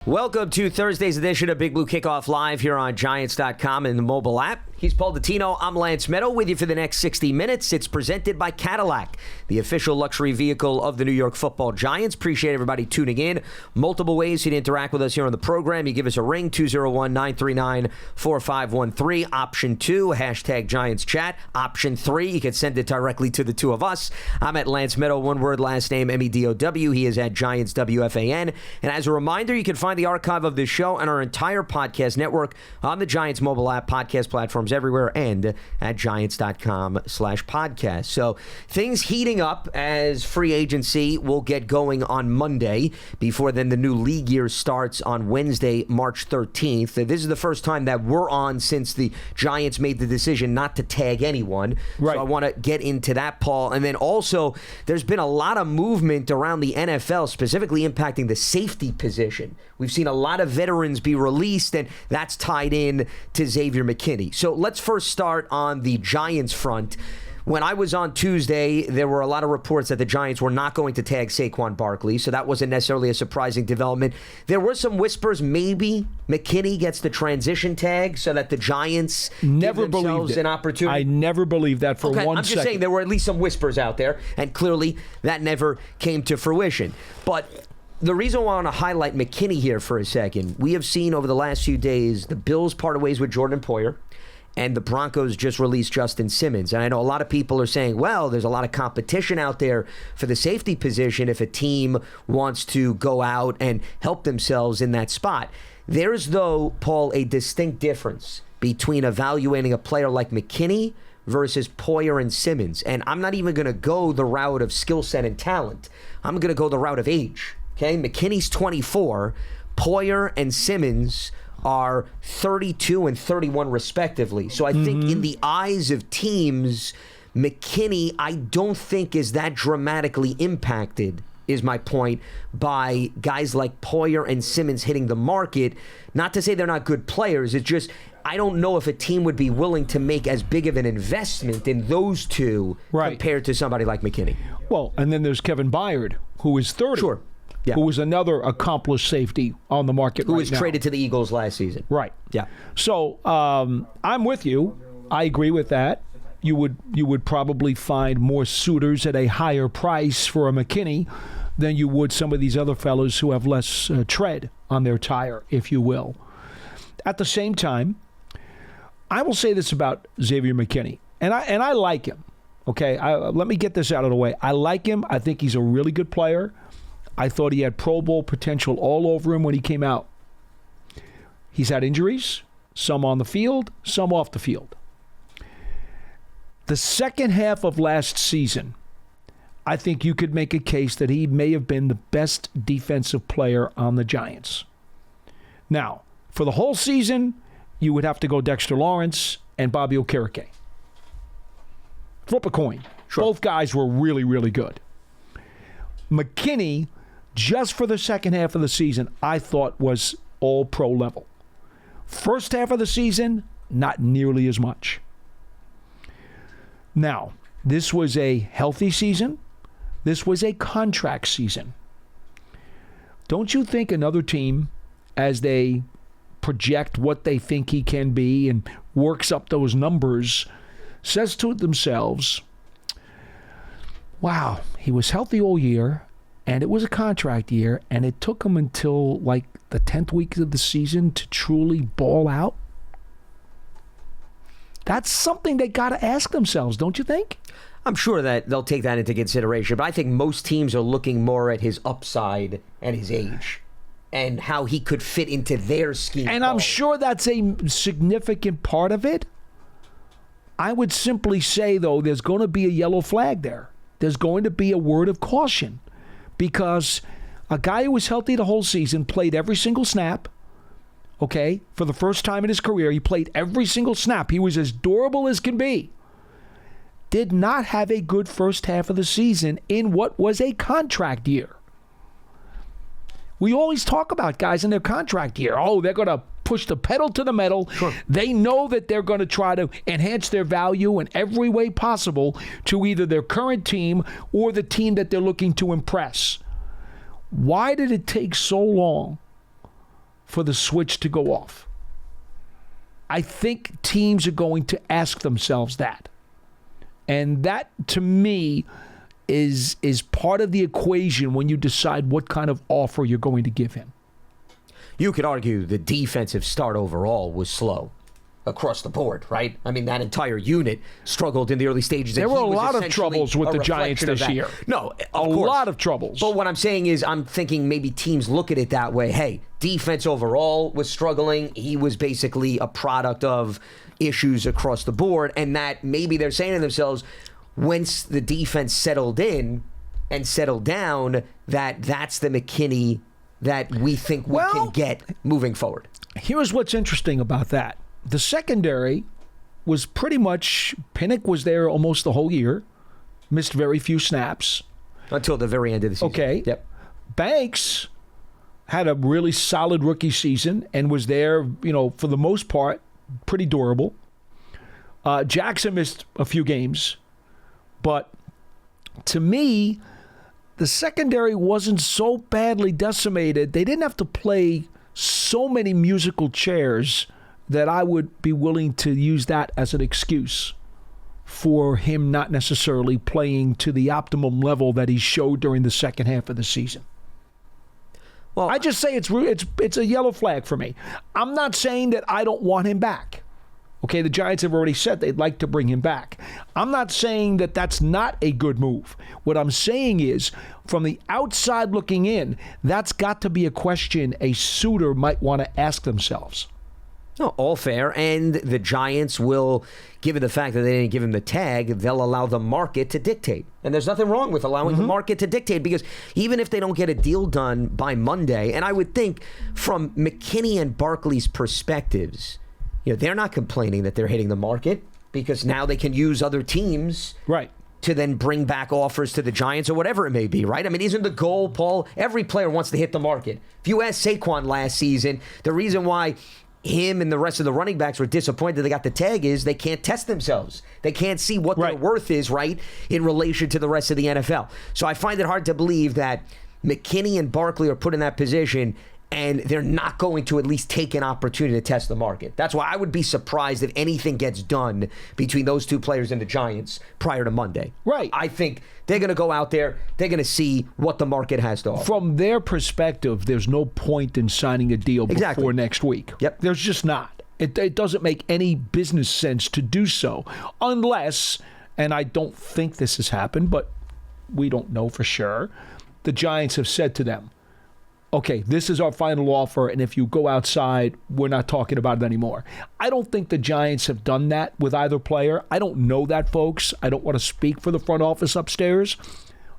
Welcome to Thursday's edition of Big Blue Kickoff Live here on Giants.com and the mobile app. He's Paul Dottino. I'm Lance Medow with you for the next 60 minutes. It's presented by Cadillac, the official luxury vehicle of the New York Football Giants. Appreciate everybody tuning in. Multiple ways you can interact with us here on the program. You give us a ring, 201-939-4513. Option 2, hashtag Giants Chat. Option 3, you can send it directly to the two of us. I'm at Lance Medow, one word, last name, Medow. He is at Giants WFAN. And as a reminder, you can find the archive of this show and our entire podcast network on the Giants mobile app, podcast platforms everywhere, and at Giants.com/podcast. So things heating up as free agency will get going on Monday. Before then, the new league year starts on Wednesday, March 13th. This is the first time that we're on since the Giants made the decision not to tag anyone. Right. So I want to get into that, Paul. And then also, there's been a lot of movement around the NFL, specifically impacting the safety position. We've seen a lot of veterans be released, and that's tied in to Xavier McKinney. So let's first start on the Giants front. When I was on Tuesday, there were a lot of reports that the Giants were not going to tag Saquon Barkley, so that wasn't necessarily a surprising development. There were some whispers maybe McKinney gets the transition tag so that the Giants never give themselves an opportunity. I never believed that for 1 second. I'm just saying there were at least some whispers out there, and clearly that never came to fruition. But the reason why I want to highlight McKinney here for a second, we have seen over the last few days the Bills parted ways with Jordan Poyer, and the Broncos just released Justin Simmons. And I know a lot of people are saying, well, there's a lot of competition out there for the safety position if a team wants to go out and help themselves in that spot. There's, though, Paul, a distinct difference between evaluating a player like McKinney versus Poyer and Simmons. And I'm not even going to go the route of skill set and talent. I'm going to go the route of age. Okay, McKinney's 24. Poyer and Simmons are 32 and 31 respectively. So I think in the eyes of teams, McKinney, I don't think is that dramatically impacted, is my point, by guys like Poyer and Simmons hitting the market. Not to say they're not good players. It's just I don't know if a team would be willing to make as big of an investment in those two compared to somebody like McKinney. Well, and then there's Kevin Byard, who is 30. Sure. Yeah. Who was another accomplished safety on the market who was traded to the Eagles last season. Right. Yeah. So I'm with you. I agree with that. You would probably find more suitors at a higher price for a McKinney than you would some of these other fellows who have less tread on their tire, if you will. At the same time, I will say this about Xavier McKinney, and I like him. Okay, let me get this out of the way. I like him. I think he's a really good player. I thought he had Pro Bowl potential all over him when he came out. He's had injuries, some on the field, some off the field. The second half of last season, I think you could make a case that he may have been the best defensive player on the Giants. Now, for the whole season, you would have to go Dexter Lawrence and Bobby Okereke. Flip a coin. Sure. Both guys were really, really good. McKinney, just for the second half of the season, I thought was all pro level. First half of the season, not nearly as much. Now, this was a healthy season. This was a contract season. Don't you think another team, as they project what they think he can be and works up those numbers, says to themselves, wow, he was healthy all year, and it was a contract year, and it took him until like the 10th week of the season to truly ball out? That's something they got to ask themselves, don't you think? I'm sure that they'll take that into consideration, but I think most teams are looking more at his upside and his age and how he could fit into their scheme. And I'm sure that's a significant part of it. I would simply say, though, there's going to be a yellow flag there. There's going to be a word of caution because a guy who was healthy the whole season, played every single snap, okay? For the first time in his career, he played every single snap. He was as durable as can be. Did not have a good first half of the season in what was a contract year. We always talk about guys in their contract year. Oh, they're going to push the pedal to the metal. Sure. They know that they're going to try to enhance their value in every way possible to either their current team or the team that they're looking to impress. Why did it take so long for the switch to go off. I think teams are going to ask themselves that. And that, to me, is part of the equation when you decide what kind of offer you're going to give him. You could argue the defensive start overall was slow across the board, right? I mean, that entire unit struggled in the early stages. There were a lot of troubles with the Giants this year. No, a lot of troubles. But what I'm saying is I'm thinking maybe teams look at it that way. Hey, defense overall was struggling. He was basically a product of issues across the board, and that maybe they're saying to themselves, once the defense settled in and settled down, that's the McKinney that we think we can get moving forward. Here's what's interesting about that. The secondary was pretty much, Pinnock was there almost the whole year, missed very few snaps. Until the very end of the season. Okay. Yep. Banks had a really solid rookie season and was there, for the most part, pretty durable. Jackson missed a few games. But to me, the secondary wasn't so badly decimated. They didn't have to play so many musical chairs that I would be willing to use that as an excuse for him not necessarily playing to the optimum level that he showed during the second half of the season. Well, I just say it's a yellow flag for me. I'm not saying that I don't want him back. Okay, the Giants have already said they'd like to bring him back. I'm not saying that that's not a good move. What I'm saying is, from the outside looking in, that's got to be a question a suitor might want to ask themselves. No, all fair. And the Giants will, given the fact that they didn't give him the tag, they'll allow the market to dictate. And there's nothing wrong with allowing the market to dictate, because even if they don't get a deal done by Monday, and I would think from McKinney and Barkley's perspectives, they're not complaining that they're hitting the market, because now they can use other teams to then bring back offers to the Giants or whatever it may be, right? I mean, isn't the goal, Paul, every player wants to hit the market. If you ask Saquon last season, the reason why him and the rest of the running backs were disappointed they got the tag is they can't test themselves. They can't see what their worth is, right, in relation to the rest of the NFL. So I find it hard to believe that McKinney and Barkley are put in that position and they're not going to at least take an opportunity to test the market. That's why I would be surprised if anything gets done between those two players and the Giants prior to Monday. Right. I think they're going to go out there, they're going to see what the market has to offer. From their perspective, there's no point in signing a deal before next week. Yep. There's just not. It doesn't make any business sense to do so unless, and I don't think this has happened, but we don't know for sure, the Giants have said to them, okay, this is our final offer, and if you go outside, we're not talking about it anymore. I don't think the Giants have done that with either player. I don't know that, folks. I don't want to speak for the front office upstairs.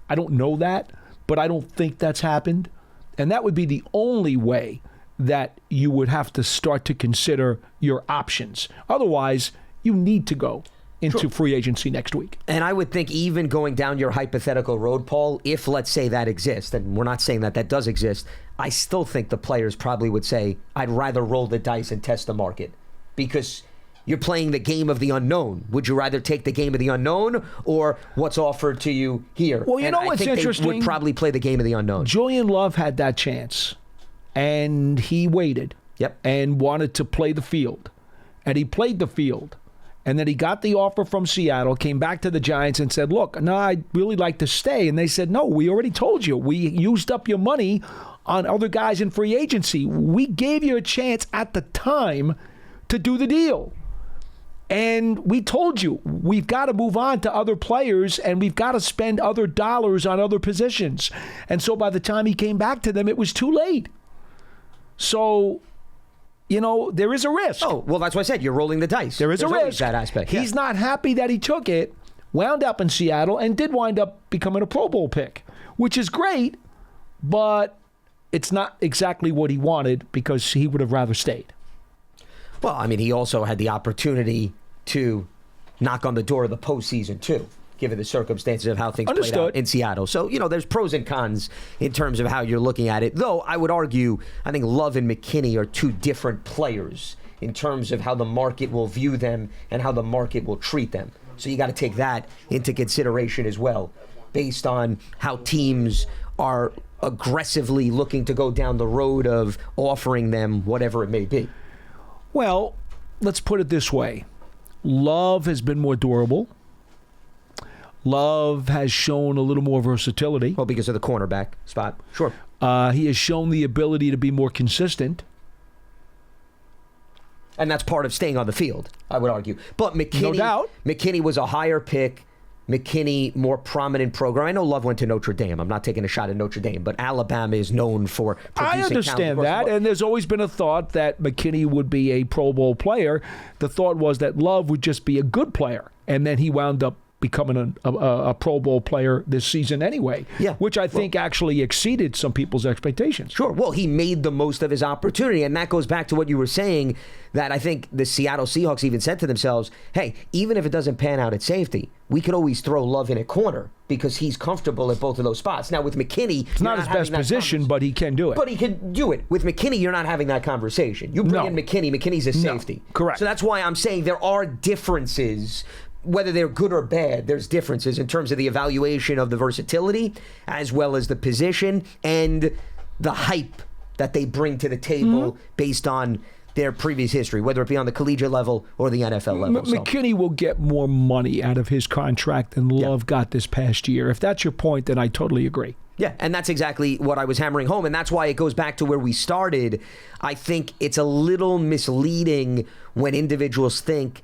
I don't know that, but I don't think that's happened. And that would be the only way that you would have to start to consider your options. Otherwise, you need to go into free agency next week. And I would think even going down your hypothetical road, Paul, if let's say that exists, and we're not saying that does exist, I still think the players probably would say, I'd rather roll the dice and test the market, because you're playing the game of the unknown. Would you rather take the game of the unknown or what's offered to you here? Well, and what's interesting? They would probably play the game of the unknown. Julian Love had that chance, and he waited and wanted to play the field. And he played the field. And then he got the offer from Seattle, came back to the Giants and said, look, no, I'd really like to stay. And they said, no, we already told you. We used up your money on other guys in free agency. We gave you a chance at the time to do the deal. And we told you, we've got to move on to other players and we've got to spend other dollars on other positions. And so by the time he came back to them, it was too late. So there is a risk. Oh, well, that's why I said you're rolling the dice. There's a risk. That aspect. He's not happy that he took it, wound up in Seattle, and did wind up becoming a Pro Bowl pick, which is great, but it's not exactly what he wanted because he would have rather stayed. Well, I mean, he also had the opportunity to knock on the door of the postseason, too, given the circumstances of how things played out in Seattle. So, there's pros and cons in terms of how you're looking at it. Though, I would argue, I think Love and McKinney are two different players in terms of how the market will view them and how the market will treat them. So you got to take that into consideration as well, based on how teams are aggressively looking to go down the road of offering them whatever it may be? Well, let's put it this way. Love has been more durable. Love has shown a little more versatility. Well, because of the cornerback spot. Sure. He has shown the ability to be more consistent. And that's part of staying on the field, I would argue. But McKinney, No doubt. McKinney was a higher pick. McKinney, more prominent program. I know Love went to Notre Dame. I'm not taking a shot at Notre Dame, but Alabama is known for producing I understand talent. that, and there's always been a thought that McKinney would be a Pro Bowl player. The thought was that Love would just be a good player, and then he wound up becoming a Pro Bowl player this season anyway, which I think actually exceeded some people's expectations. Sure. Well, he made the most of his opportunity, and that goes back to what you were saying, that I think the Seattle Seahawks even said to themselves, hey, even if it doesn't pan out at safety, we could always throw Love in at corner because he's comfortable at both of those spots. Now, with McKinney... It's not his best position, but he can do it. But he can do it. With McKinney, you're not having that conversation. You bring in McKinney, McKinney's a safety. Correct. So that's why I'm saying there are differences. Whether they're good or bad, there's differences in terms of the evaluation of the versatility as well as the position and the hype that they bring to the table based on their previous history, whether it be on the collegiate level or the NFL level. McKinney will get more money out of his contract than Love got this past year. If that's your point, then I totally agree. Yeah, and that's exactly what I was hammering home, and that's why it goes back to where we started. I think it's a little misleading when individuals think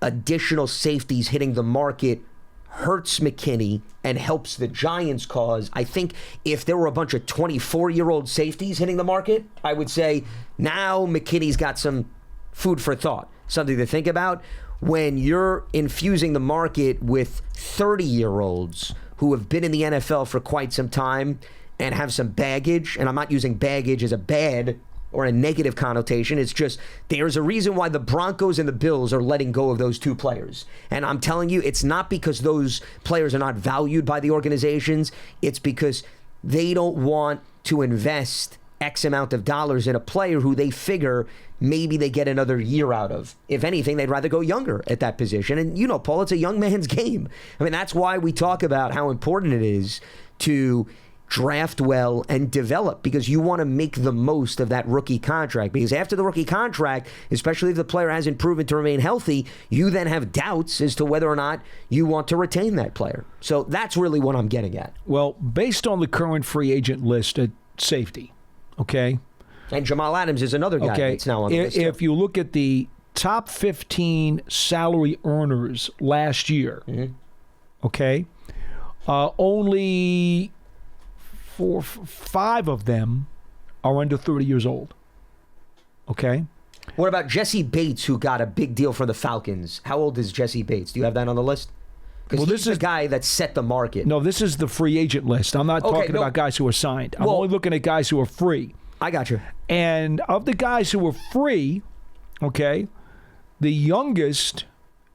additional safeties hitting the market hurts McKinney and helps the Giants' cause. I think if there were a bunch of 24-year-old safeties hitting the market, I would say now McKinney's got some food for thought, something to think about. When you're infusing the market with 30-year-olds who have been in the NFL for quite some time and have some baggage, and I'm not using baggage as a bad or a negative connotation. It's just there's a reason why the Broncos and the Bills are letting go of those two players. And I'm telling you, it's not because those players are not valued by the organizations. It's because they don't want to invest X amount of dollars in a player who they figure maybe they get another year out of. If anything, they'd rather go younger at that position. And you know, Paul, it's a young man's game. I mean, that's why we talk about how important it is to draft well and develop, because you want to make the most of that rookie contract, because after the rookie contract, especially if the player hasn't proven to remain healthy, you then have doubts as to whether or not you want to retain that player. So that's really what I'm getting at. Well, based on the current free agent list at safety, okay? And Jamal Adams is another guy that's now on the list. If you look at the top 15 salary earners last year, okay, only 5 of them are under 30 years old. Okay? What about Jesse Bates, who got a big deal for the Falcons? How old is Jesse Bates? Do you have that on the list? Because he's the guy that set the market. No, this is the free agent list. I'm not talking about guys who are signed. I'm only looking at guys who are free. I got you. And of the guys who are free, okay, the youngest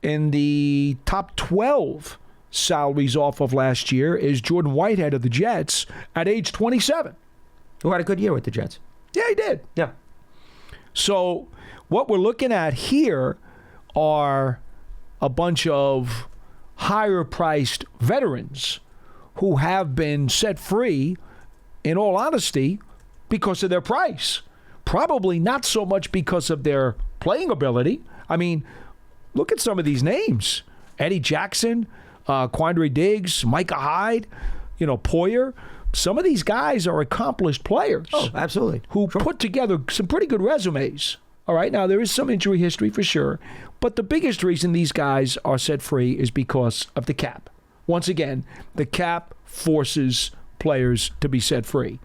in the top 12 salaries off of last year is Jordan Whitehead of the Jets at age 27. Who had a good year with the Jets. Yeah, he did. Yeah. So what we're looking at here are a bunch of higher-priced veterans who have been set free, in all honesty, because of their price. Probably not so much because of their playing ability. I mean, look at some of these names. Eddie Jackson, Quandre Diggs, Micah Hyde, Poyer. Some of these guys are accomplished players. Oh, absolutely. Who put together some pretty good resumes. All right, now there is some injury history for sure, but the biggest reason these guys are set free is because of the cap. Once again, the cap forces players to be set free.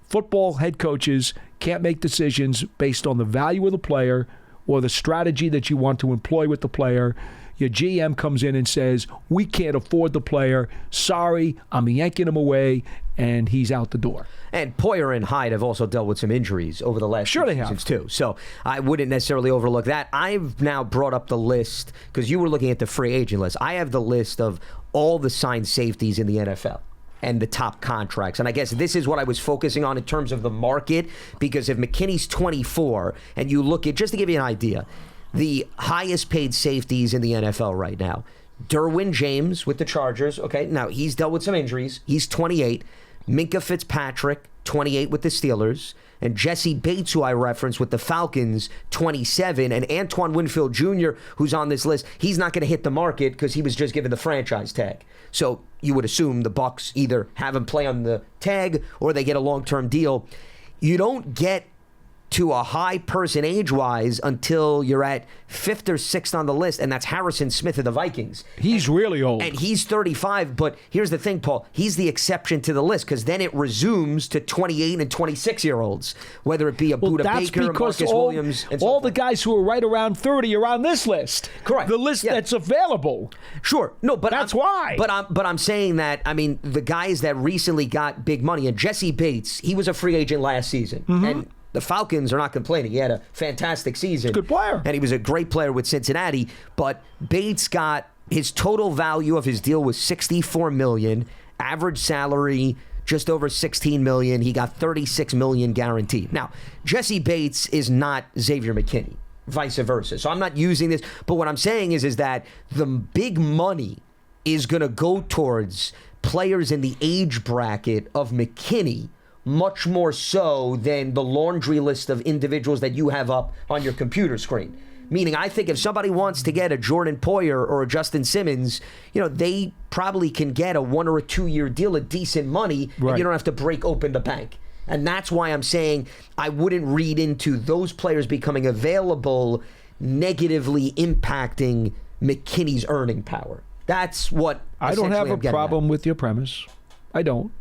Football head coaches can't make decisions based on the value of the player or the strategy that you want to employ with the player. Your GM comes in and says, we can't afford the player. Sorry, I'm yanking him away, and he's out the door. And Poyer and Hyde have also dealt with some injuries over the last few seasons too. So I wouldn't necessarily overlook that. I've now brought up the list, because you were looking at the free agent list. I have the list of all the signed safeties in the NFL and the top contracts. And I guess this is what I was focusing on in terms of the market, because if McKinney's 24, and you look at, just to give you an idea, the highest paid safeties in the NFL right now, Derwin James with the Chargers. Okay, now he's dealt with some injuries. He's 28. Minka Fitzpatrick, 28 with the Steelers, and Jesse Bates, who I referenced with the Falcons, 27, and Antoine Winfield Jr., who's on this list, he's not going to hit the market because he was just given the franchise tag. So you would assume the Bucs either have him play on the tag or they get a long-term deal. You don't get to a high person age-wise until you're at 5th or 6th on the list, and that's Harrison Smith of the Vikings. He's really old. And he's 35, but here's the thing, Paul. He's the exception to the list because then it resumes to 28 and 26-year-olds, whether it be a Buda Baker, Marcus Williams, and so all forth. the guys who are right around 30 are on this list. Correct. The list that's available. Sure. No, but that's why. But I'm saying that, I mean, the guys that recently got big money, and Jesse Bates, he was a free agent last season. And the Falcons are not complaining. He had a fantastic season. Good player. And he was a great player with Cincinnati. But Bates got, his total value of his deal was $64 million. Average salary, just over $16 million. He got $36 million guaranteed. Now, Jesse Bates is not Xavier McKinney, vice versa. So I'm not using this. But what I'm saying is that the big money is going to go towards players in the age bracket of McKinney, much more so than the laundry list of individuals that you have up on your computer screen. Meaning, I think if somebody wants to get a Jordan Poyer or a Justin Simmons, you know, they probably can get a 1 or a 2 year deal at decent money, and you don't have to break open the bank. And that's why I'm saying I wouldn't read into those players becoming available negatively impacting McKinney's earning power. That's what I don't have a problem with your premise. I don't.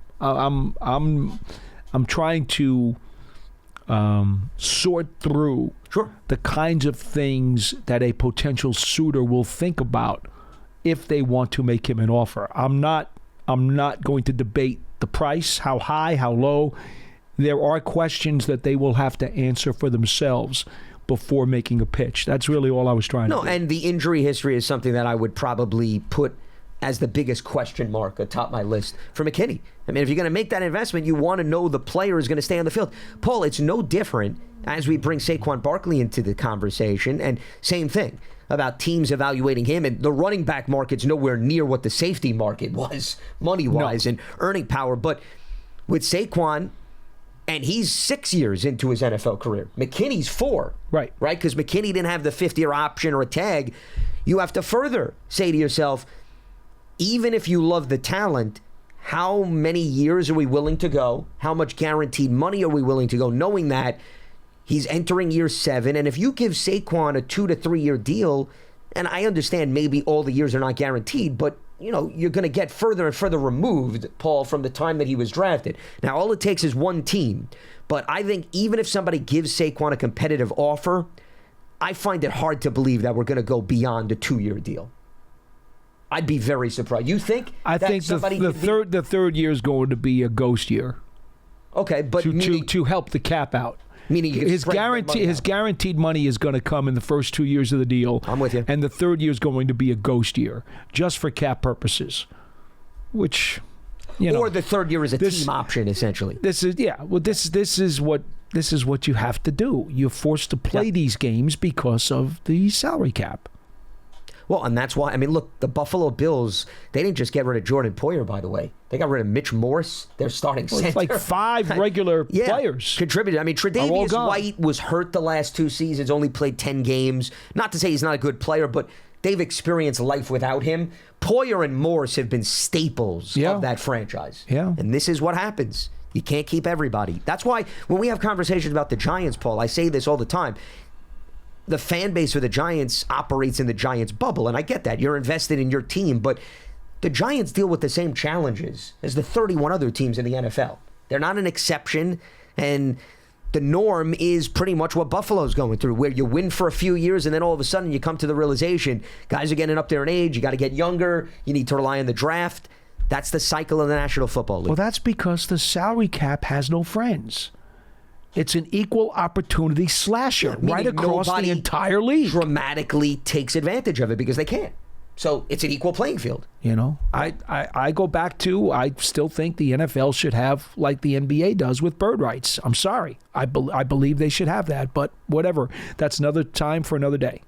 I'm trying to sort through the kinds of things that a potential suitor will think about if they want to make him an offer. I'm not going to debate the price, how high, how low. There are questions that they will have to answer for themselves before making a pitch. That's really all I was trying to do. No, and the injury history is something that I would probably put as the biggest question mark atop my list for McKinney. I mean, if you're going to make that investment, you want to know the player is going to stay on the field. Paul, it's no different as we bring Saquon Barkley into the conversation, and same thing about teams evaluating him, and the running back market's nowhere near what the safety market was, money-wise and earning power. But with Saquon, and he's 6 years into his NFL career. McKinney's 4. Right? Because McKinney didn't have the 5th-year option or a tag. You have to further say to yourself, even if you love the talent, how many years are we willing to go? How much guaranteed money are we willing to go, knowing that he's entering year 7? And if you give Saquon a 2 to 3 year deal, and I understand maybe all the years are not guaranteed, but you know, you're going to get further and further removed, Paul, from the time that he was drafted. Now, all it takes is one team. But I think even if somebody gives Saquon a competitive offer, I find it hard to believe that we're going to go beyond a 2 year deal. I'd be very surprised. You think? I think the third year is going to be a ghost year. Okay, but to help the cap out. Meaning his guaranteed money is going to come in the first 2 years of the deal. I'm with you. And the third year is going to be a ghost year, just for cap purposes. Which, you know, or the third year is a team option, essentially. This is what you have to do. You're forced to play these games because of the salary cap. Well, and that's why, I mean, look, the Buffalo Bills, they didn't just get rid of Jordan Poyer, by the way. They got rid of Mitch Morse, their starting center. It's like 5 regular players. Contributed. I mean, Tre'Davious White was hurt the last 2 seasons, only played 10 games. Not to say he's not a good player, but they've experienced life without him. Poyer and Morse have been staples of that franchise. Yeah. And this is what happens. You can't keep everybody. That's why when we have conversations about the Giants, Paul, I say this all the time. The fan base for the Giants operates in the Giants bubble, and I get that. You're invested in your team, but the Giants deal with the same challenges as the 31 other teams in the NFL. They're not an exception, and the norm is pretty much what Buffalo's going through, where you win for a few years, and then all of a sudden you come to the realization, guys are getting up there in age, you got to get younger, you need to rely on the draft. That's the cycle of the National Football League. Well, that's because the salary cap has no friends. It's an equal opportunity slasher right across the entire league. Dramatically takes advantage of it because they can't. So it's an equal playing field. You know, I go back to, I still think the NFL should have like the NBA does with bird rights. I'm sorry. I believe they should have that, but whatever. That's another time for another day.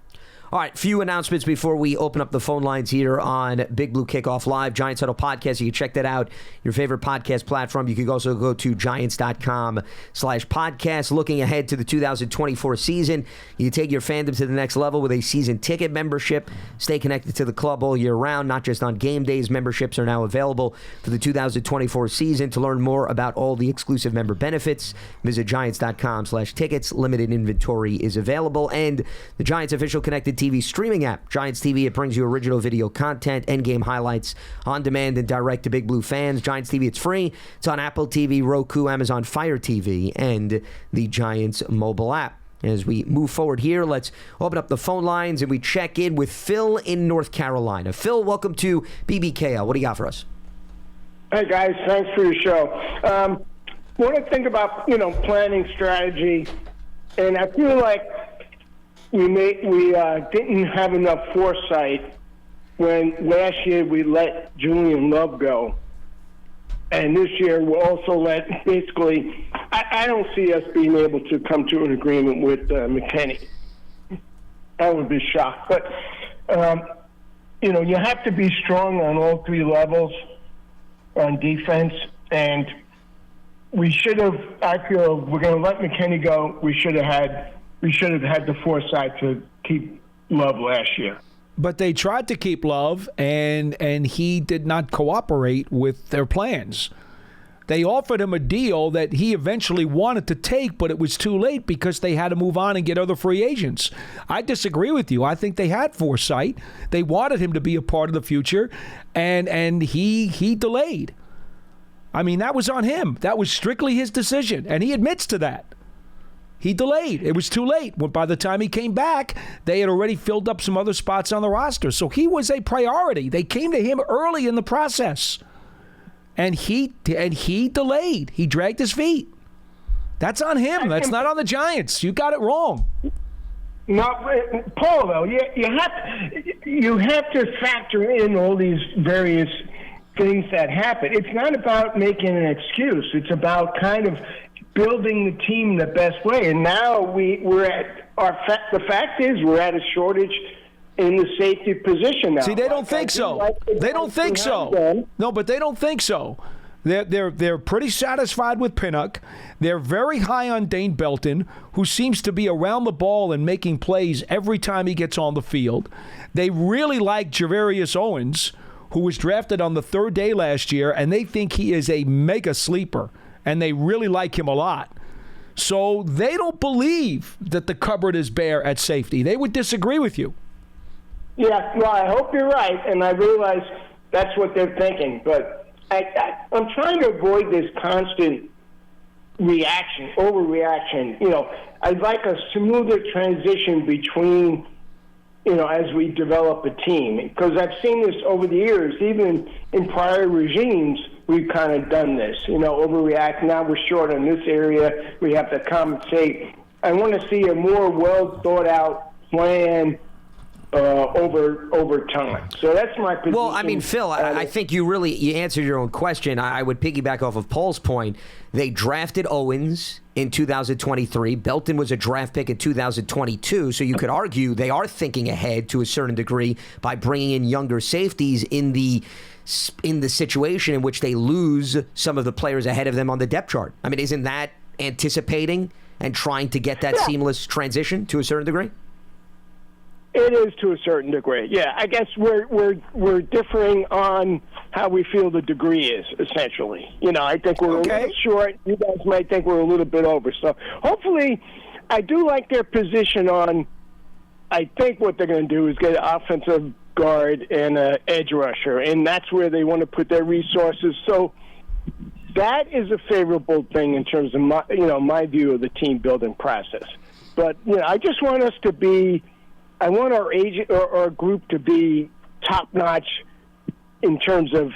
All right, few announcements before we open up the phone lines here on Big Blue Kickoff Live, Giants Huddle Podcast. You can check that out, your favorite podcast platform. You can also go to giants.com/podcast. Looking ahead to the 2024 season, you can take your fandom to the next level with a season ticket membership. Stay connected to the club all year round, not just on game days. Memberships are now available for the 2024 season. To learn more about all the exclusive member benefits, visit giants.com/tickets. Limited inventory is available. And the Giants official connected TV streaming app, Giants TV. It brings you original video content, endgame highlights on demand and direct to Big Blue fans. Giants TV, it's free. It's on Apple TV, Roku, Amazon Fire TV, and the Giants mobile app. As we move forward here, let's open up the phone lines and we check in with Phil in North Carolina. Phil, welcome to BBKL. What do you got for us? Hey, guys. Thanks for your show. Want to think about, planning strategy, and I feel like we didn't have enough foresight when last year we let Julian Love go. And this year we'll also let basically, I don't see us being able to come to an agreement with McKinney. I would be shocked. But, you have to be strong on all three levels on defense. And we should have, I feel, we're going to let McKinney go. We should have had the foresight to keep Love last year. But they tried to keep Love, and he did not cooperate with their plans. They offered him a deal that he eventually wanted to take, but it was too late because they had to move on and get other free agents. I disagree with you. I think they had foresight. They wanted him to be a part of the future, and he delayed. I mean, that was on him. That was strictly his decision, and he admits to that. He delayed. It was too late. By the time he came back, they had already filled up some other spots on the roster. So he was a priority. They came to him early in the process. And he delayed. He dragged his feet. That's on him. That's not on the Giants. You got it wrong. Not Paul, though. You have to factor in all these various things that happen. It's not about making an excuse. It's about kind of building the team the best way. And now we're at the fact is we're at a shortage in the safety position now. See, they don't think so. They don't think so. No, but they don't think so. They're pretty satisfied with Pinnock. They're very high on Dane Belton, who seems to be around the ball and making plays every time he gets on the field. They really like Javarius Owens, who was drafted on the third day last year, and they think he is a mega sleeper. And they really like him a lot. So they don't believe that the cupboard is bare at safety. They would disagree with you. Yeah, well, I hope you're right, and I realize that's what they're thinking. But I'm trying to avoid this constant overreaction. I'd like a smoother transition between, as we develop a team. Because I've seen this over the years, even in prior regimes, we've kind of done this, overreact. Now we're short on this area. We have to compensate. I want to see a more well thought out plan over time. So that's my position. Well, I mean, Phil, I think you answered your own question. I would piggyback off of Paul's point. They drafted Owens in 2023. Belton was a draft pick in 2022. So you could argue they are thinking ahead to a certain degree by bringing in younger safeties in the situation in which they lose some of the players ahead of them on the depth chart. I mean, isn't that anticipating and trying to get that seamless transition to a certain degree? It is to a certain degree. Yeah, I guess we're differing on how we feel the degree is, essentially. I think we're a little short. You guys might think we're a little bit over. So hopefully, I do like their position on, I think what they're going to do is get an offensive guard and an edge rusher, and that's where they want to put their resources. So that is a favorable thing in terms of my view of the team building process. But I just want us to be. I want our agent or our group to be top notch in terms of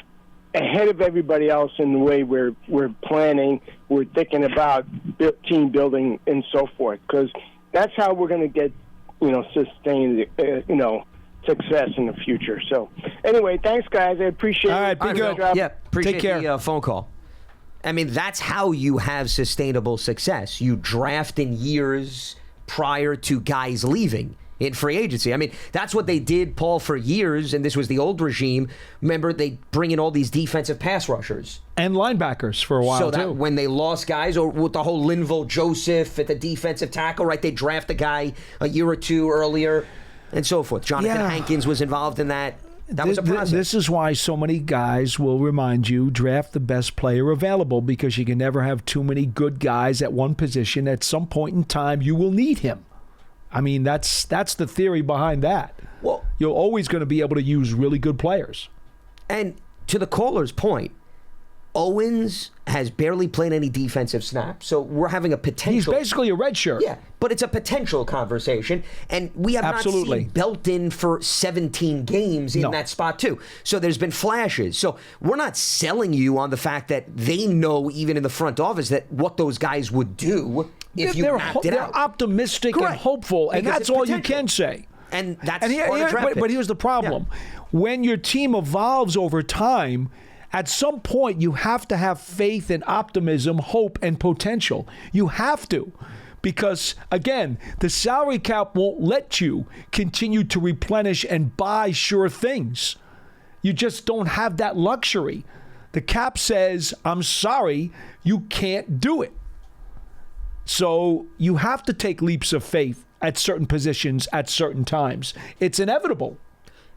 ahead of everybody else in the way we're planning, we're thinking about team building and so forth, because that's how we're going to get sustained success in the future. So anyway, thanks guys. I appreciate it. All right, big job. Yeah, appreciate Take care. The phone call. I mean, that's how you have sustainable success. You draft in years prior to guys leaving. in free agency. I mean, that's what they did, Paul, for years, and this was the old regime. Remember, they bring in all these defensive pass rushers. And linebackers for a while, so that too. when they lost guys, or with the whole Linval Joseph at the defensive tackle, right, they draft a guy a year or two earlier, and so forth. Jonathan Hankins was involved in that. That was a process. This is why so many guys will remind you, draft the best player available, because you can never have too many good guys at one position. At some point in time, you will need him. I mean, that's the theory behind that. Well, you're always going to be able to use really good players. And to the caller's point, Owens has barely played any defensive snaps, so we're having a potential. He's basically a red shirt. Yeah, but it's a potential conversation, and we have not seen Belton for 17 games in that spot too. So there's been flashes. So we're not selling you on the fact that they know, even in the front office, that what those guys would do if you mapped it out. They're optimistic and hopeful, and that's all you can say. And that's part of the draft picks. But here's the problem. Yeah. When your team evolves over time, at some point, you have to have faith and optimism, hope, and potential. You have to. Because, again, the salary cap won't let you continue to replenish and buy sure things. You just don't have that luxury. The cap says, I'm sorry, you can't do it. So you have to take leaps of faith at certain positions at certain times. It's inevitable.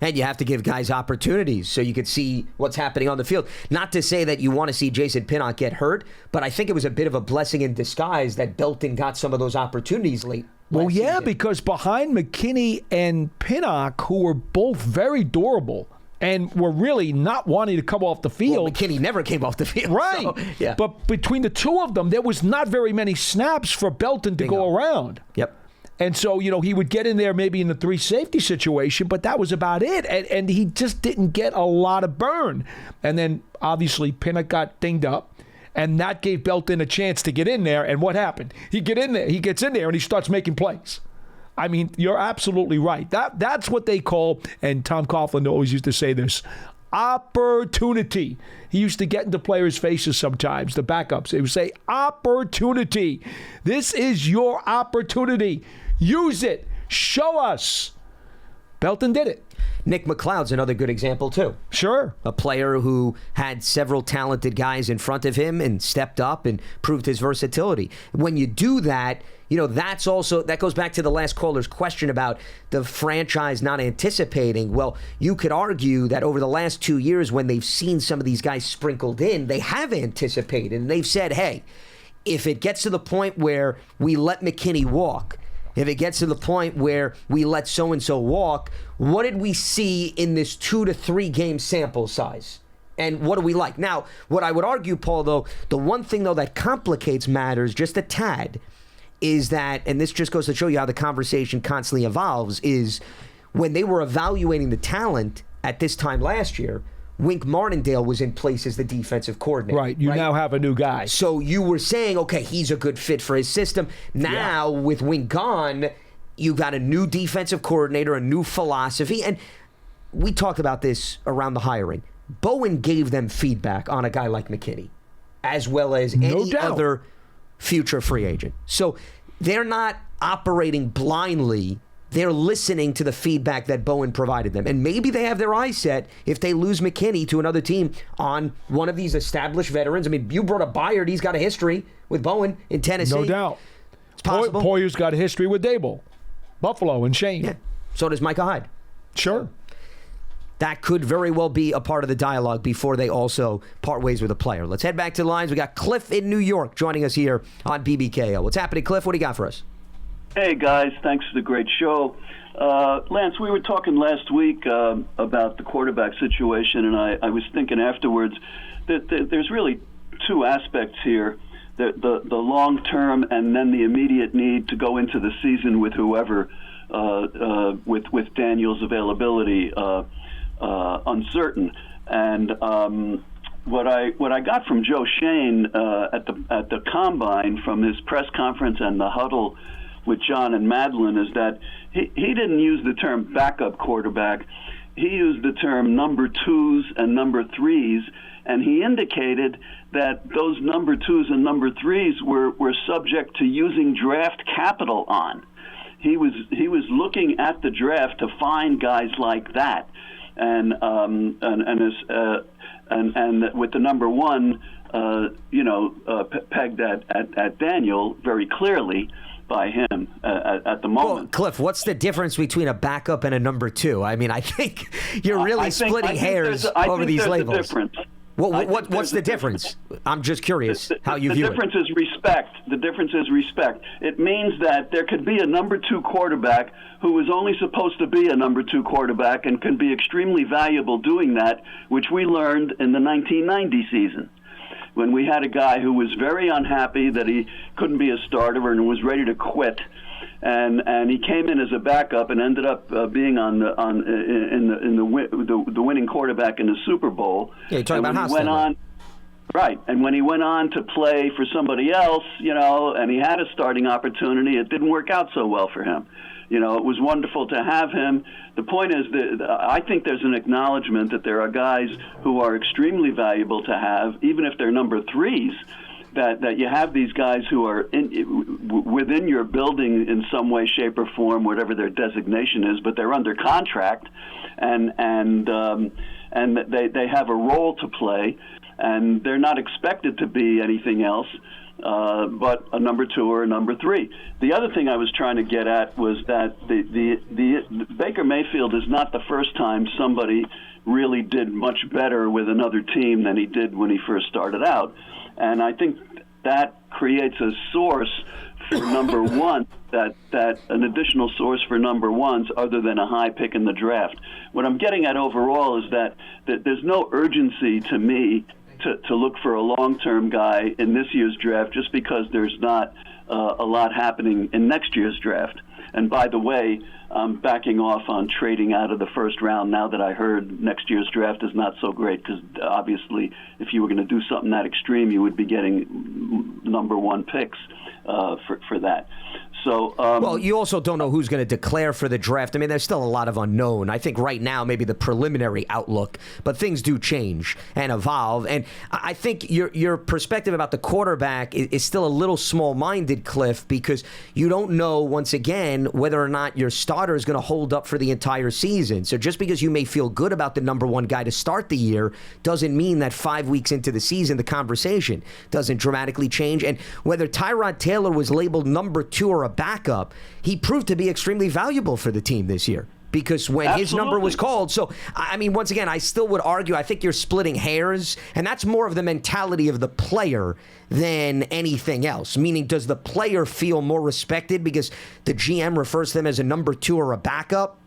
And you have to give guys opportunities so you could see what's happening on the field. Not to say that you want to see Jason Pinnock get hurt, but I think it was a bit of a blessing in disguise that Belton got some of those opportunities late. Well, yeah, because behind McKinney and Pinnock, who were both very durable and were really not wanting to come off the field. Well, McKinney never came off the field. Right. So, yeah. But between the two of them, there was not very many snaps for Belton to go around. Yep. And so, he would get in there maybe in the 3 safety situation, but that was about it. And he just didn't get a lot of burn. And then, obviously, Pinnock got dinged up, and that gave Belton a chance to get in there. And what happened? He gets in there, and he starts making plays. I mean, you're absolutely right. That's what they call, and Tom Coughlin always used to say this, opportunity. He used to get into players' faces sometimes, the backups. He would say, opportunity. This is your opportunity. Use it. Show us. Belton did it. Nick McLeod's another good example, too. Sure. A player who had several talented guys in front of him and stepped up and proved his versatility. When you do that, that goes back to the last caller's question about the franchise not anticipating. Well, you could argue that over the last 2 years, when they've seen some of these guys sprinkled in, they have anticipated, and they've said, hey, if it gets to the point where we let McKinney walk, if it gets to the point where we let so-and-so walk, what did we see in this 2 to 3 game sample size? And what do we like? Now, what I would argue, Paul, though, the one thing, though, that complicates matters just a tad is that, and this just goes to show you how the conversation constantly evolves, is when they were evaluating the talent at this time last year, Wink Martindale was in place as the defensive coordinator. Right. You now have a new guy. So you were saying, okay, he's a good fit for his system. Now, with Wink gone, you've got a new defensive coordinator, a new philosophy. And we talked about this around the hiring. Bowen gave them feedback on a guy like McKinney, as well as any other future free agent. So they're not operating blindly. They're listening to the feedback that Bowen provided them. And maybe they have their eyes set if they lose McKinney to another team on one of these established veterans. I mean, you brought up Byard. He's got a history with Bowen in Tennessee. No doubt. It's possible. Poyer's got a history with Dable, Buffalo, and Shane. Yeah. So does Micah Hyde. Sure. That could very well be a part of the dialogue before they also part ways with a player. Let's head back to the lines. We got Cliff in New York joining us here on BBKO. What's happening, Cliff? What do you got for us? Hey, guys. Thanks for the great show. Lance, we were talking last week about the quarterback situation, and I was thinking afterwards that there's really 2 aspects here, the long-term and then the immediate need to go into the season with whoever, with Daniel's availability uncertain. And what I got from Joe Shane at the Combine, from his press conference and the huddle with John and Madeline, is that he didn't use the term backup quarterback. He used the term number 2s and number 3s, and he indicated that those number 2s and number 3s were subject to using draft capital on. he was looking at the draft to find guys like that, and with the number one, pegged at Daniel very clearly by him at the moment. Well, Cliff, what's the difference between a backup and a number two? I mean, I think you're really splitting hairs over these labels. What's the difference? I'm just curious how you view it. The difference is respect. The difference is respect. It means that there could be a number two quarterback who is only supposed to be a number two quarterback and can be extremely valuable doing that, which we learned in the 1990 season, when we had a guy who was very unhappy that he couldn't be a starter and was ready to quit, and he came in as a backup and ended up being the winning quarterback in the Super Bowl. Yeah, you're talking about Hostetler. Right, and when he went on to play for somebody else, and he had a starting opportunity, it didn't work out so well for him. It was wonderful to have him. The point is that I think there's an acknowledgement that there are guys who are extremely valuable to have, even if they're number threes, that you have these guys who are within your building in some way, shape, or form, whatever their designation is, but they're under contract, and they have a role to play, and they're not expected to be anything else but a number two or a number three. The other thing I was trying to get at was that the Baker Mayfield is not the first time somebody really did much better with another team than he did when he first started out. And I think that creates a source for number one, that an additional source for number ones other than a high pick in the draft. What I'm getting at overall is that there's no urgency to me to look for a long-term guy in this year's draft just because there's not a lot happening in next year's draft. And by the way, I'm backing off on trading out of the first round now that I heard next year's draft is not so great, because obviously if you were going to do something that extreme, you would be getting number one picks for that. So, well, you also don't know who's going to declare for the draft. I mean, there's still a lot of unknown. I think right now maybe the preliminary outlook, but things do change and evolve. And I think your perspective about the quarterback is still a little small-minded, Cliff, because you don't know, once again, whether or not your starter is going to hold up for the entire season. So just because you may feel good about the number one guy to start the year doesn't mean that 5 weeks into the season the conversation doesn't dramatically change. And whether Tyrod Taylor was labeled number two or a backup, he proved to be extremely valuable for the team this year, because when his number was called. So, I mean, once again, I still would argue, I think you're splitting hairs, and that's more of the mentality of the player than anything else. Meaning, does the player feel more respected because the GM refers to them as a number two or a backup?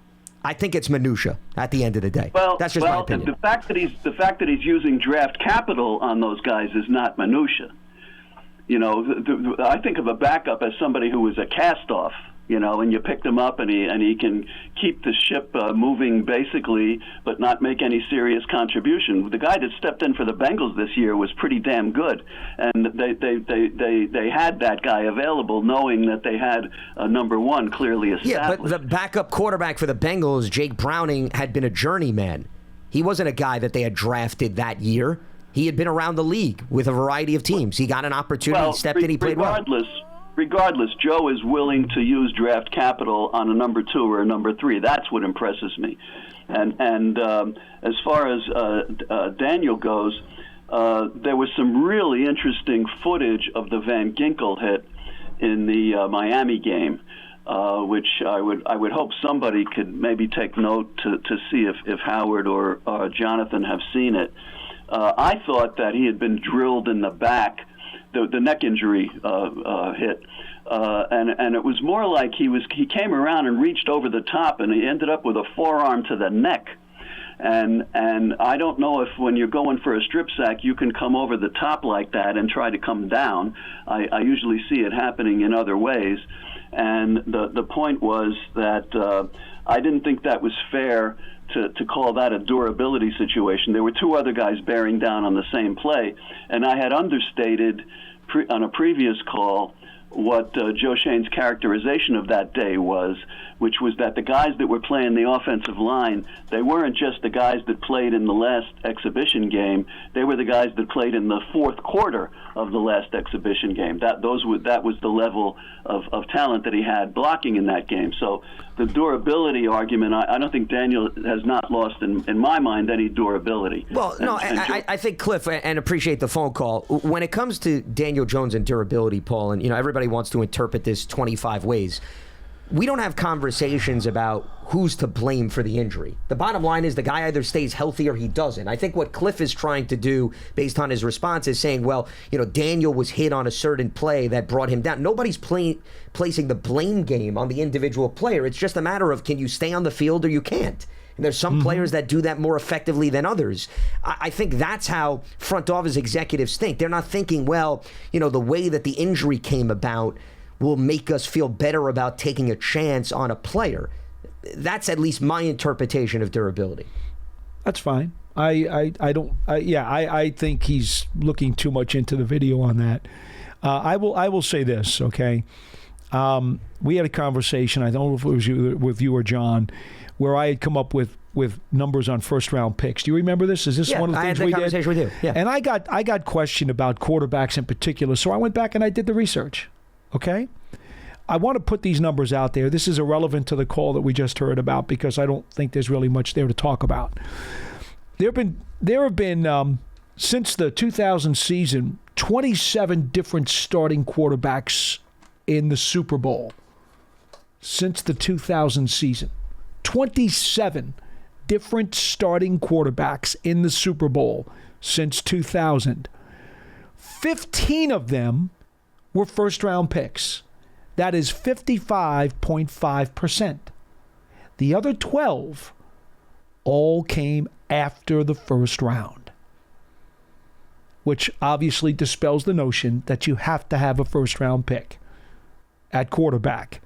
I think it's minutia at the end of the day. Well, that's just my opinion. The fact that he's using draft capital on those guys is not minutia. I think of a backup as somebody who was a cast-off, and you picked him up and he can keep the ship moving basically, but not make any serious contribution. The guy that stepped in for the Bengals this year was pretty damn good, and they had that guy available, knowing that they had a number one clearly established. Yeah, but the backup quarterback for the Bengals, Jake Browning, had been a journeyman. He wasn't a guy that they had drafted that year. He had been around the league with a variety of teams. He got an opportunity, stepped in, he played well. Regardless, Joe is willing to use draft capital on a number two or a number three. That's what impresses me. And as far as Daniel goes, there was some really interesting footage of the Van Ginkel hit in the Miami game, which I would hope somebody could maybe take note to see if Howard or Jonathan have seen it. I thought that he had been drilled in the back, the neck injury hit, and it was more like he came around and reached over the top, and he ended up with a forearm to the neck. And I don't know if when you're going for a strip sack you can come over the top like that and try to come down. I usually see it happening in other ways. And the point was that I didn't think that was fair to call that a durability situation. There were two other guys bearing down on the same play, and I had understated on a previous call what Joe Shane's characterization of that day was, which was that the guys that were playing the offensive line, they weren't just the guys that played in the last exhibition game. They were the guys that played in the fourth quarter of the last exhibition game. That was the level of talent that he had blocking in that game. So the durability argument, I don't think Daniel has not lost, in my mind, any durability. Well, I think, Cliff, and appreciate the phone call, when it comes to Daniel Jones and durability, Paul, and everybody wants to interpret this 25 ways, we don't have conversations about who's to blame for the injury. The bottom line is the guy either stays healthy or he doesn't. I think what Cliff is trying to do, based on his response, is saying, well, Daniel was hit on a certain play that brought him down. Nobody's placing the blame game on the individual player. It's just a matter of, can you stay on the field or you can't? And there's some players that do that more effectively than others. I think that's how front office executives think. They're not thinking, well, the way that the injury came about will make us feel better about taking a chance on a player. That's at least my interpretation of durability. That's fine. I think he's looking too much into the video on that. I will say this, okay? We had a conversation, I don't know if it was with you or John, where I had come up with numbers on first-round picks. Do you remember this? Is this one of the things we did? I had that conversation with you. Yeah. And I got questioned about quarterbacks in particular, so I went back and I did the research. Okay? I want to put these numbers out there. This is irrelevant to the call that we just heard about because I don't think there's really much there to talk about. There have been since the 2000 season, 27 different starting quarterbacks in the Super Bowl. Since the 2000 season, 27 different starting quarterbacks in the Super Bowl since 2000. 15 of them were first-round picks. That is 55.5%. The other 12 all came after the first round, which obviously dispels the notion that you have to have a first-round pick at quarterback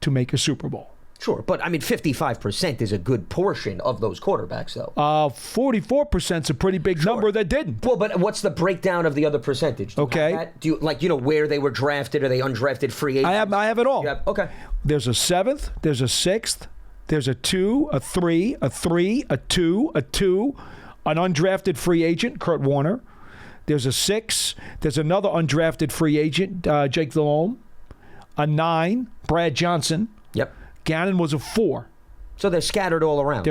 to make a Super Bowl. Sure, but 55% is a good portion of those quarterbacks, though. 44% is a pretty big number that didn't. Well, but what's the breakdown of the other percentage? Do you have that? Where they were drafted? Are they undrafted free agents? I have it all. Okay. There's a 7th, there's a 6th, there's a 2, a 3, a 3, a 2, a 2, an undrafted free agent, Kurt Warner. There's a 6, there's another undrafted free agent, Jake Delhomme. A 9, Brad Johnson. Yep. Gannon was a 4. So they're scattered all around.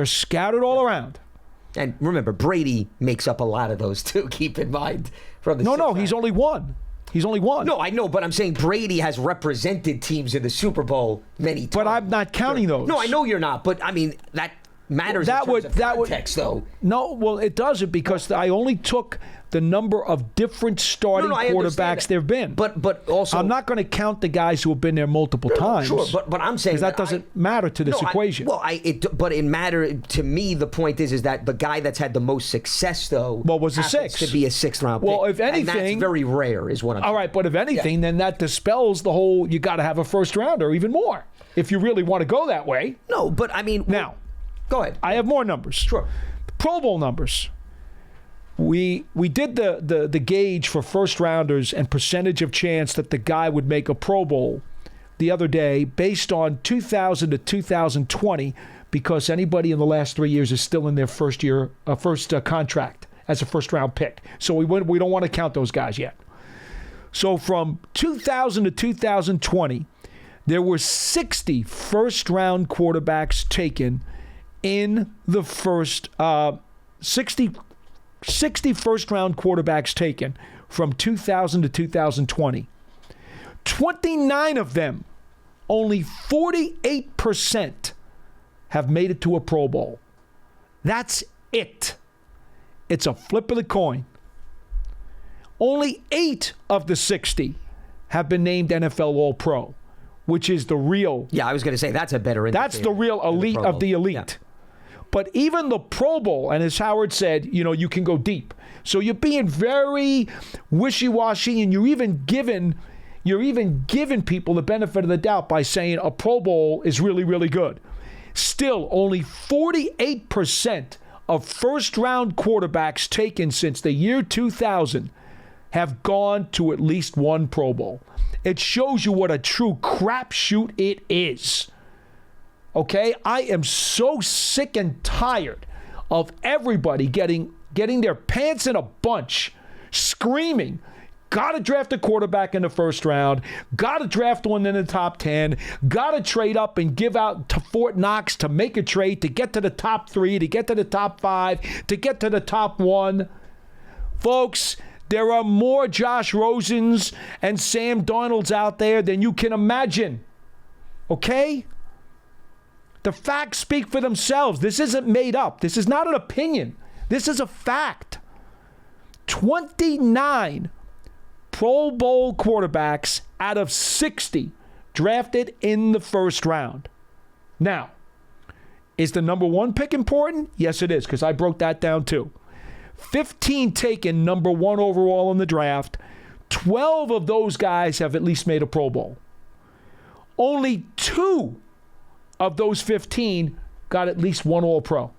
And remember, Brady makes up a lot of those too, keep in mind. He's only one. No, I know, but I'm saying Brady has represented teams in the Super Bowl many times. But I'm not counting those. No, I know you're not, but that matters in terms of context, though. No, well, it doesn't because I only took the number of different starting quarterbacks there have been. But also, I'm not going to count the guys who have been there multiple times. Sure, but I'm saying that doesn't matter to this equation. But it mattered to me. The point is that the guy that's had the most success, though, was a 6 to be a 6th-round pick. Well, if anything, and that's very rare, is what I'm saying. All right, but if anything, then that dispels the whole. You got to have a first rounder, even more, if you really want to go that way. No, but now, go ahead. I have more numbers. Sure. Pro Bowl numbers. We did the gauge for first rounders and percentage of chance that the guy would make a Pro Bowl the other day based on 2000 to 2020 because anybody in the last 3 years is still in their first contract as a first round pick. So we don't want to count those guys yet. So from 2000 to 2020, there were 60 first round quarterbacks taken in the first 60 first-round quarterbacks taken from 2000 to 2020. 29 of them, only 48% have made it to a Pro Bowl. That's it. It's a flip of the coin. Only 8 of the 60 have been named NFL All-Pro, which is the real... Yeah, I was going to say, that's a better indicator. That's the real elite of the elite. Yeah. But even the Pro Bowl, and as Howard said, you can go deep. So you're being very wishy-washy, and you're even giving people the benefit of the doubt by saying a Pro Bowl is really, really good. Still, only 48% of first-round quarterbacks taken since the year 2000 have gone to at least one Pro Bowl. It shows you what a true crapshoot it is. Okay? I am so sick and tired of everybody getting their pants in a bunch, screaming, got to draft a quarterback in the first round, got to draft one in the top 10, got to trade up and give out to Fort Knox to make a trade to get to the top 3, to get to the top 5, to get to the top 1. Folks, there are more Josh Rosens and Sam Darnolds out there than you can imagine. Okay? The facts speak for themselves. This isn't made up. This is not an opinion. This is a fact. 29 Pro Bowl quarterbacks out of 60 drafted in the first round. Now, is the number 1 pick important? Yes, it is, because I broke that down too. 15 taken number 1 overall in the draft. 12 of those guys have at least made a Pro Bowl. Only 2 of those 15 got at least one All-Pro.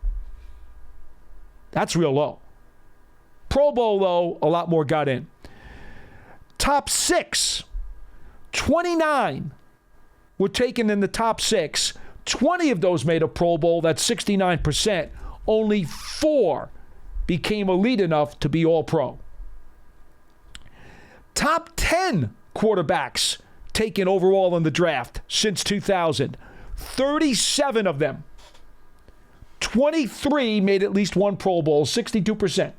That's real low. Pro Bowl, though, a lot more got in. Top 6, 29 were taken in the top 6. 20 of those made a Pro Bowl. That's 69%. Only 4 became elite enough to be All-Pro. Top 10 quarterbacks taken overall in the draft since 2000. 37 of them. 23 made at least one Pro Bowl, 62%.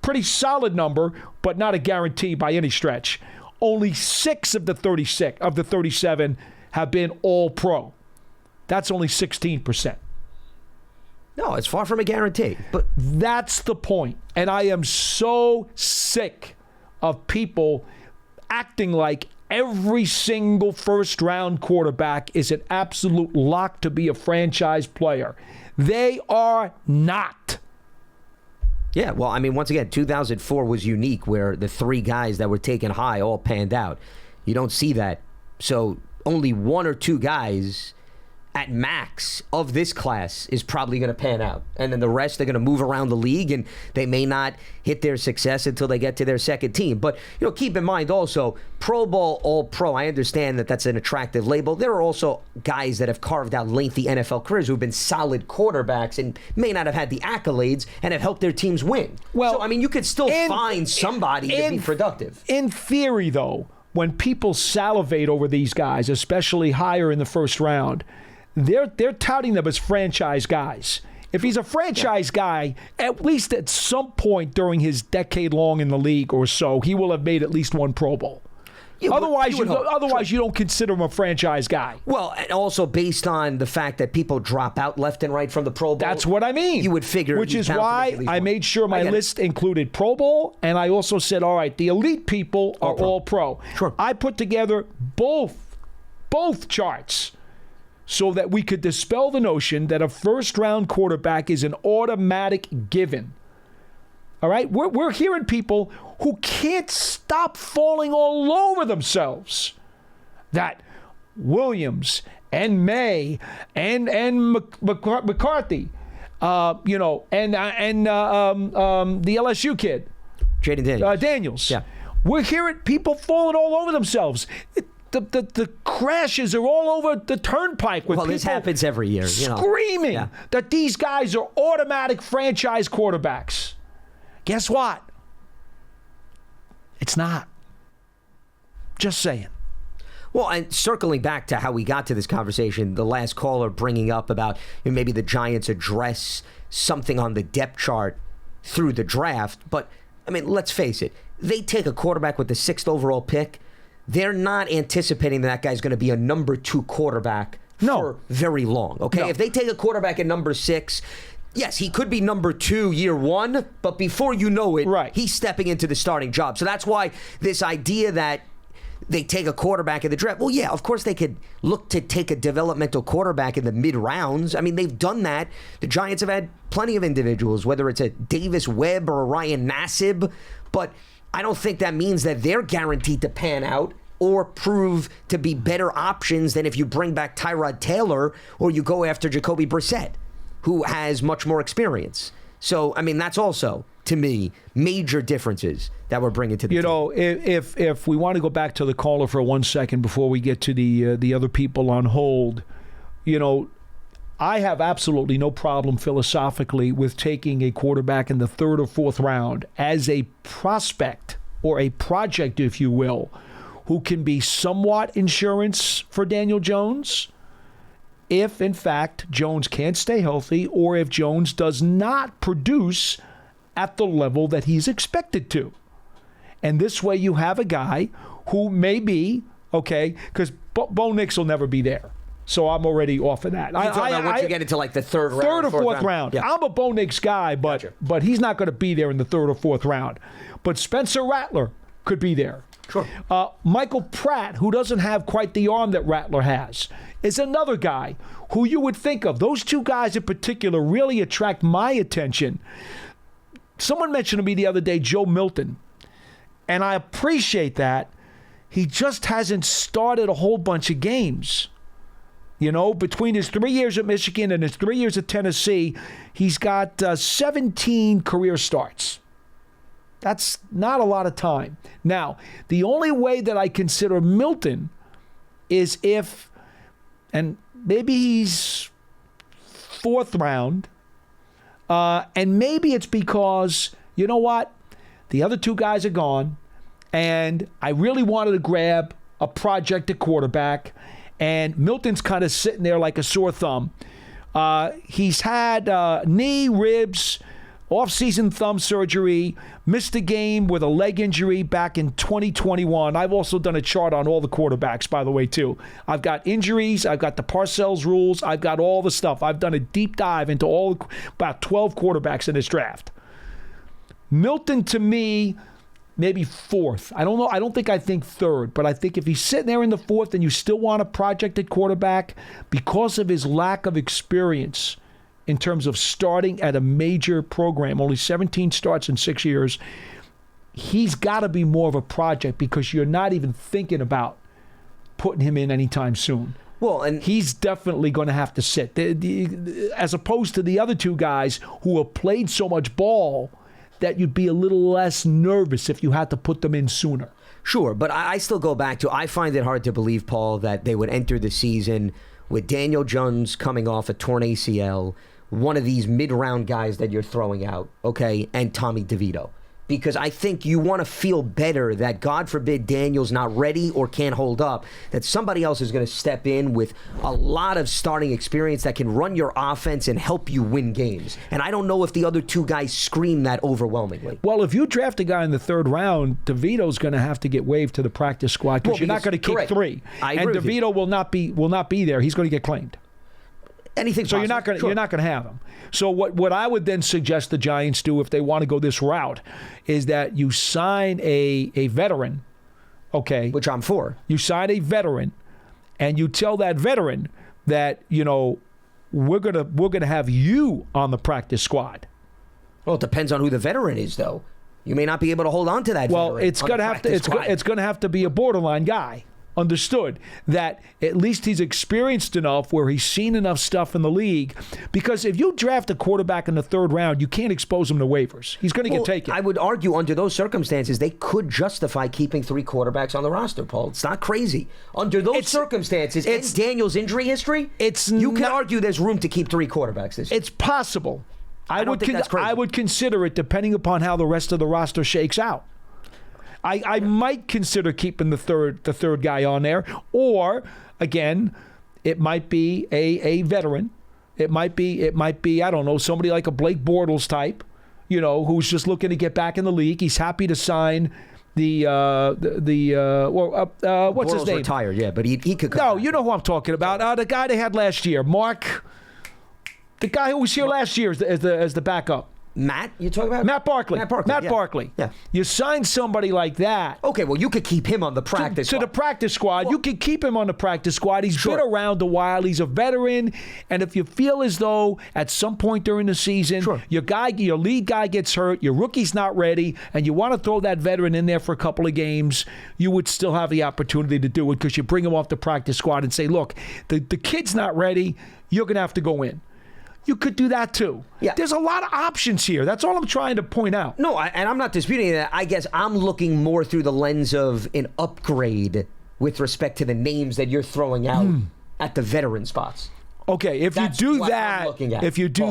Pretty solid number, but not a guarantee by any stretch. Only 6 of the 37 have been All-Pro. That's only 16%. No, it's far from a guarantee. But that's the point. And I am so sick of people acting like every single first-round quarterback is an absolute lock to be a franchise player. They are not. Yeah, well, I mean, once again, 2004 was unique where the 3 guys that were taken high all panned out. You don't see that. So only 1 or 2 guys at max of this class is probably going to pan out. And then the rest are going to move around the league, and they may not hit their success until they get to their second team. But, you know, keep in mind also, Pro Bowl, All-Pro, I understand that that's an attractive label. There are also guys that have carved out lengthy NFL careers who have been solid quarterbacks and may not have had the accolades and have helped their teams win. Well, so, I mean, you could still find somebody to be productive. In theory, though, when people salivate over these guys, especially higher in the first round, they're touting them as franchise guys. If he's a franchise guy, at least at some point during his decade long in the league or so, he will have made at least one Pro Bowl. Otherwise, you don't consider him a franchise guy. Well, and also based on the fact that people drop out left and right from the Pro Bowl. That's what I mean. You would figure. Which is why I made sure my list included Pro Bowl, and I also said, all right, the elite people are all pro. Sure. I put together both charts so that we could dispel the notion that a first-round quarterback is an automatic given. All right? We're hearing people who can't stop falling all over themselves that Williams and May and McCarthy, and the LSU kid, Jaden Daniels. Yeah. We're hearing people falling all over themselves. The crashes are all over the turnpike with people this happens every year, screaming that these guys are automatic franchise quarterbacks. Guess what? It's not. Just saying. Well, and circling back to how we got to this conversation, the last caller bringing up about maybe the Giants address something on the depth chart through the draft. But, I mean, let's face it. They take a quarterback with the 6th overall pick. They're not anticipating that guy's going to be a number 2 quarterback for very long. Okay, No. If they take a quarterback at number 6, yes, he could be number 2 year 1, but before you know it, he's stepping into the starting job. So that's why this idea that they take a quarterback in the draft. Well, yeah, of course they could look to take a developmental quarterback in the mid-rounds. I mean, they've done that. The Giants have had plenty of individuals, whether it's a Davis Webb or a Ryan Nassib, but I don't think that means that they're guaranteed to pan out or prove to be better options than if you bring back Tyrod Taylor or you go after Jacoby Brissett, who has much more experience. So, I mean, that's also, to me, major differences that we're bringing to the team. If we want to go back to the caller for 1 second before we get to the other people on hold, I have absolutely no problem philosophically with taking a quarterback in the third or fourth round as a prospect or a project, if you will, who can be somewhat insurance for Daniel Jones if, in fact, Jones can't stay healthy or if Jones does not produce at the level that he's expected to. And this way you have a guy who may be, okay, because Bo Nix will never be there. So I'm already off of that. You're talking about once you get into like the third round. Third or fourth round. Yeah. I'm a Bo Nix guy, but he's not going to be there in the third or fourth round. But Spencer Rattler could be there. Sure. Michael Pratt, who doesn't have quite the arm that Rattler has, is another guy who you would think of. Those two guys in particular really attract my attention. Someone mentioned to me the other day, Joe Milton, and I appreciate that. He just hasn't started a whole bunch of games. Between his 3 years at Michigan and his 3 years at Tennessee, he's got 17 career starts. That's not a lot of time. Now, the only way that I consider Milton is if, and maybe he's fourth round, and maybe it's because, you know what? The other two guys are gone, and I really wanted to grab a project at quarterback, and Milton's kind of sitting there like a sore thumb. He's had knee, ribs, off-season thumb surgery, missed a game with a leg injury back in 2021. I've also done a chart on all the quarterbacks, by the way, too. I've got injuries. I've got the Parcells rules. I've got all the stuff. I've done a deep dive into about 12 quarterbacks in this draft. Milton, to me, maybe fourth. I don't know. I don't think I think third, but I think if he's sitting there in the fourth and you still want a project at quarterback because of his lack of experience in terms of starting at a major program, only 17 starts in 6 years, he's got to be more of a project because you're not even thinking about putting him in anytime soon. Well, and he's definitely going to have to sit. As opposed to the other two guys who have played so much ball that you'd be a little less nervous if you had to put them in sooner. Sure, but I still go back to, I find it hard to believe, Paul, that they would enter the season with Daniel Jones coming off a torn ACL, one of these mid-round guys that you're throwing out, okay, and Tommy DeVito. Because I think you want to feel better that, God forbid, Daniel's not ready or can't hold up, that somebody else is going to step in with a lot of starting experience that can run your offense and help you win games. And I don't know if the other two guys scream that overwhelmingly. Well, if you draft a guy in the third round, DeVito's going to have to get waived to the practice squad because you're not going to keep correct. three. And DeVito will not be there. He's going to get claimed. Anything so possible. You're not going to have him. So what I would then suggest the Giants do if they want to go this route is that you sign a veteran, okay? Which I'm for. You sign a veteran, and you tell that veteran that we're gonna have you on the practice squad. Well, it depends on who the veteran is, though. You may not be able to hold on to that. Well, veteran it's gonna have to be a borderline guy. Understood that at least he's experienced enough where he's seen enough stuff in the league, because if you draft a quarterback in the third round, you can't expose him to waivers. He's going to get taken. I would argue under those circumstances, they could justify keeping three quarterbacks on the roster, Paul. It's not crazy. Under those circumstances, it's Daniel's injury history, you can argue there's room to keep three quarterbacks this year. It's possible. I don't think that's crazy. I would consider it depending upon how the rest of the roster shakes out. I might consider keeping the third guy on there, or again, it might be a veteran. It might be I don't know, somebody like a Blake Bortles type, who's just looking to get back in the league. He's happy to sign what's Bortles his name? Retired, yeah, but he could come No, back. you know who I'm talking about. The guy they had last year, Mark, the guy who was here last year as the backup. Matt, you talking about? Matt Barkley. Yeah. Barkley. Yeah. You sign somebody like that. Okay, well, you could keep him on the practice squad. To the practice squad. You can keep him on the practice squad. He's been around a while. He's a veteran. And if you feel as though at some point during the season, your lead guy gets hurt, your rookie's not ready, and you want to throw that veteran in there for a couple of games, you would still have the opportunity to do it because you bring him off the practice squad and say, look, the kid's not ready. You're going to have to go in. you could do that too. Yeah. There's a lot of options here. That's all I'm trying to point out. No, and I'm not disputing that. I guess I'm looking more through the lens of an upgrade with respect to the names that you're throwing out at the veteran spots. Okay, if That's you do what I'm that, looking at.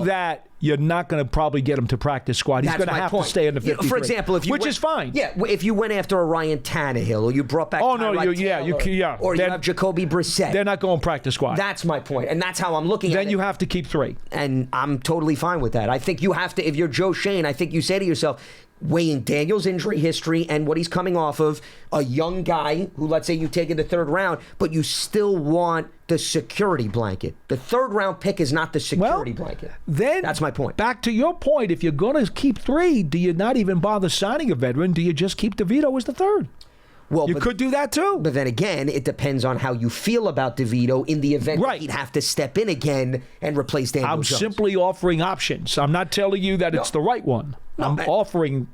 that, you're not going to probably get him to practice squad. He's going to have to stay in the 53. For example, which is fine. Yeah, if you went after a Ryan Tannehill or you brought back or you have Jacoby Brissett. They're not going practice squad. That's my point, and that's how I'm looking at it. Then you have to keep 3. And I'm totally fine with that. I think you have to, if you're Joe Schoen, I think you say to yourself, weighing Daniel's injury history and what he's coming off of, a young guy who, let's say you take in the 3rd round, but you still want the security blanket. The 3rd round pick is not the security blanket. Then that's my point. Back to your point, if you're going to keep 3, do you not even bother signing a veteran? Do you just keep DeVito as the 3rd? Well, you could do that too. But then again, it depends on how you feel about DeVito in the event that he'd have to step in again and replace Daniel Jones. I'm simply offering options. I'm not telling you that it's the right one. I'm offering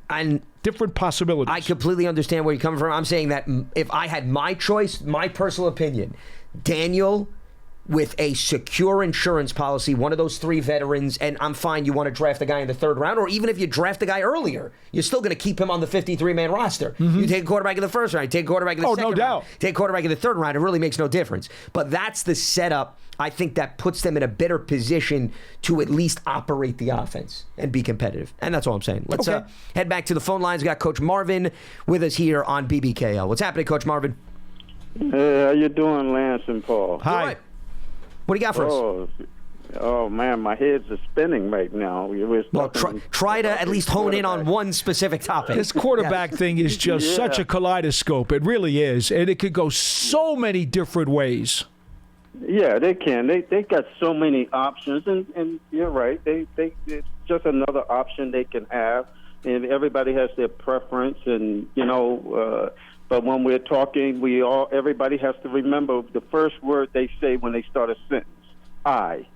different possibilities. I completely understand where you're coming from. I'm saying that if I had my choice, my personal opinion, Daniel with a secure insurance policy, one of those 3 veterans, and I'm fine, you want to draft a guy in the 3rd round, or even if you draft a guy earlier, you're still going to keep him on the 53-man roster. You take a quarterback in the 1st round, you take a quarterback in the 2nd round. Oh, no doubt. Take a quarterback in the 3rd round, it really makes no difference. But that's the setup, I think, that puts them in a better position to at least operate the offense and be competitive. And that's all I'm saying. Let's head back to the phone lines. We got Coach Marvin with us here on BBKL. What's happening, Coach Marvin? Hey, how you doing, Lance and Paul? Hi. What do you got for us? Oh man, my head's spinning right now. Well, try to at least hone in on one specific topic. This quarterback thing is just such a kaleidoscope. It really is, and it could go so many different ways. Yeah, they can. They got so many options, and you're right. It's just another option they can have, and everybody has their preference, and But when we're talking, everybody has to remember the first word they say when they start a sentence. I.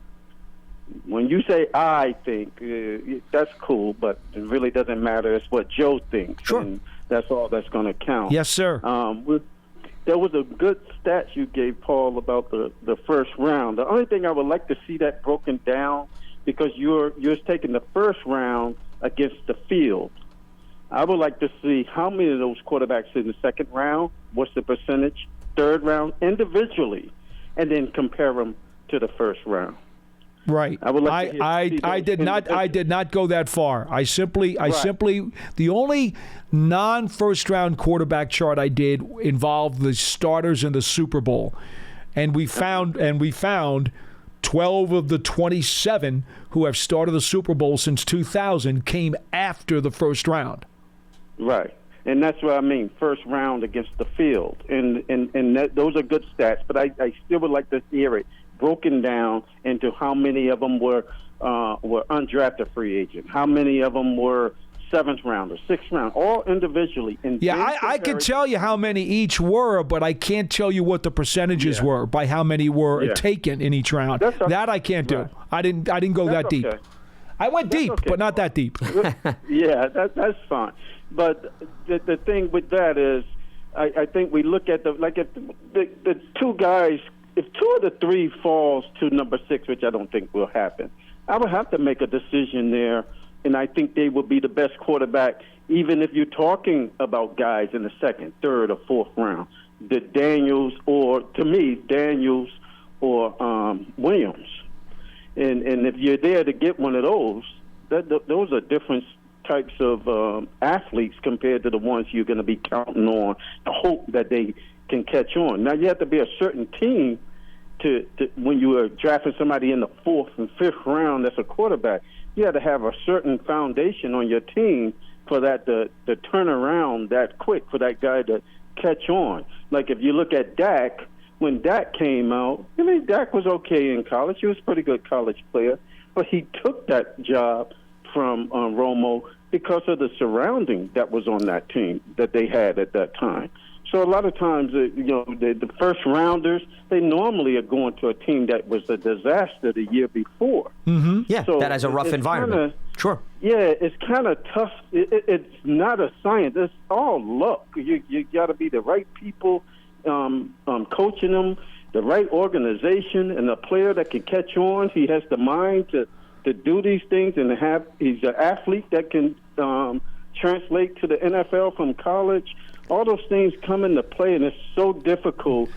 When you say I think, that's cool, but it really doesn't matter. It's what Joe thinks. Sure. And that's all that's going to count. Yes, sir. There was a good stat you gave, Paul, about the first round. The only thing I would like to see that broken down, because you're taking the first round against the field. I would like to see how many of those quarterbacks in the 2nd round, what's the percentage, 3rd round, individually, and then compare them to the 1st round. Right. I did not go that far. I simply the only non-first round quarterback chart I did involved the starters in the Super Bowl. And we found 12 of the 27 who have started the Super Bowl since 2000 came after the 1st round. Right. And that's what I mean, 1st round against the field. And those are good stats, but I still would like to hear it broken down into how many of them were undrafted free agents, how many of them were 7th round or 6th round, all individually. And I can tell you how many each were, but I can't tell you what the percentages were by how many were taken in each round. That I can't do. I didn't go that deep. I went deep, but not that deep. Yeah, that's fine. But the thing with that is, I think we look at if the 2 guys. If 2 of the 3 falls to number 6, which I don't think will happen, I would have to make a decision there, and I think they would be the best quarterback, even if you're talking about guys in the 2nd, 3rd, or 4th round. The Daniels or Williams. And if you're there to get one of those, those are different types of athletes compared to the ones you're going to be counting on to hope that they can catch on. Now, you have to be a certain team to when you are drafting somebody in the 4th and 5th round that's a quarterback. You have to have a certain foundation on your team for that to turn around that quick, for that guy to catch on. Like if you look at Dak, when Dak came out, Dak was okay in college. He was a pretty good college player, but he took that job from Romo because of the surrounding that was on that team that they had at that time. So a lot of times, the first rounders, they normally are going to a team that was a disaster the year before. Mm-hmm. Yeah, so that has a rough environment. Sure. Yeah, it's kind of tough. It's not a science. It's all luck. You got to be the right people coaching them, the right organization, and a player that can catch on. He has the mind to to do these things and he's an athlete that can translate to the NFL from college. All those things come into play, and it's so difficult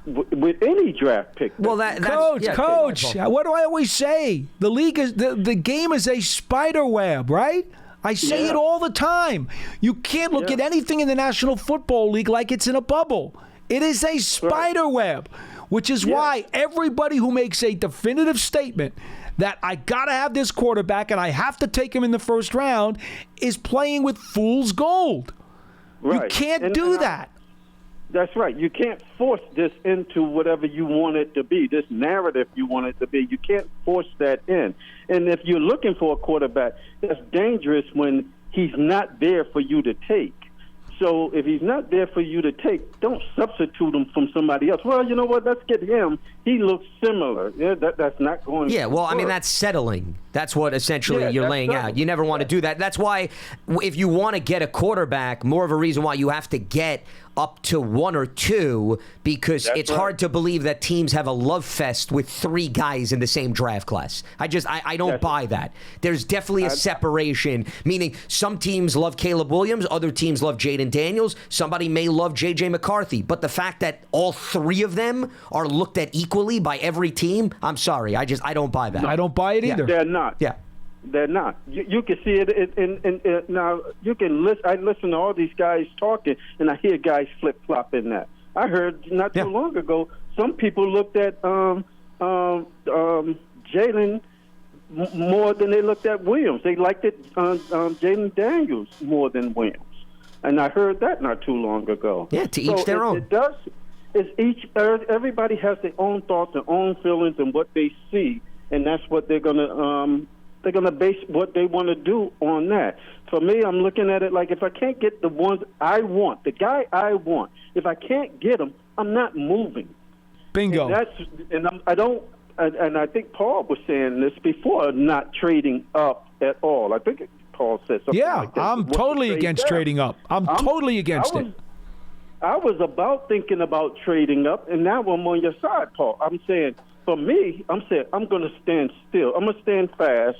with any draft pick. Well, Coach, what do I always say? The league is the game is a spider web, right? I say it all the time. You can't look at anything in the National Football League like it's in a bubble. It is a spider web, which is why everybody who makes a definitive statement that I got to have this quarterback and I have to take him in the first round is playing with fool's gold. Right. You can't do that. That's right. You can't force this into whatever you want it to be, this narrative you want it to be. You can't force that in. And if you're looking for a quarterback, that's dangerous when he's not there for you to take. So if he's not there for you to take, don't substitute him from somebody else. Well, you know what? Let's get him. He looks similar. Yeah, that's not going to well, work. I mean, that's settling. That's what essentially you're laying out. You never want to do that. That's why if you want to get a quarterback, more of a reason why you have to get up to one or two, because it's hard to believe that teams have a love fest with three guys in the same draft class. I don't buy that. There's definitely a separation, meaning some teams love Caleb Williams, other teams love Jaden Daniels, somebody may love J.J. McCarthy, but the fact that all three of them are looked at equally by every team, I'm sorry, I don't buy that. I don't buy it either. They're not. Yeah. They're not. You can see it in now. You can listen. I listen to all these guys talking, and I hear guys flip flop in that. I heard not too long ago some people looked at Jalen more than they looked at Williams. They liked it Jaden Daniels more than Williams, and I heard that not too long ago. Yeah, to each their own. It does. Everybody has their own thoughts, their own feelings, and what they see, and that's what they're gonna base what they want to do on that. For me, I'm looking at it like if I can't get the ones I want, the guy I want, if I can't get him, I'm not moving. Bingo. And I think Paul was saying this before, not trading up at all. I think Paul said something like that. Yeah, I'm totally against trading up. I'm totally against it. I was thinking about trading up, and now I'm on your side, Paul. I'm saying, for me, I'm going to stand still. I'm going to stand fast,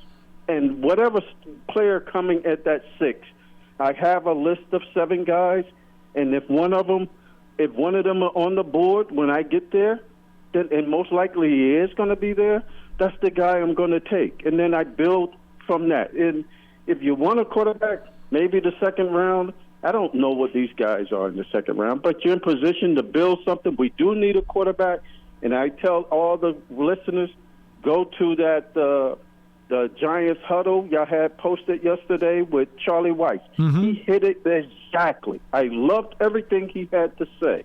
and whatever player coming at that 6, I have a list of 7 guys, and if one of them are on the board when I get there, then, and most likely he is going to be there, that's the guy I'm going to take. And then I build from that. And if you want a quarterback, maybe the second round, I don't know what these guys are in the second round, but you're in position to build something. We do need a quarterback. And I tell all the listeners, go to that the Giants huddle y'all had posted yesterday with Charlie Weiss. Mm-hmm. He hit it exactly. I loved everything he had to say.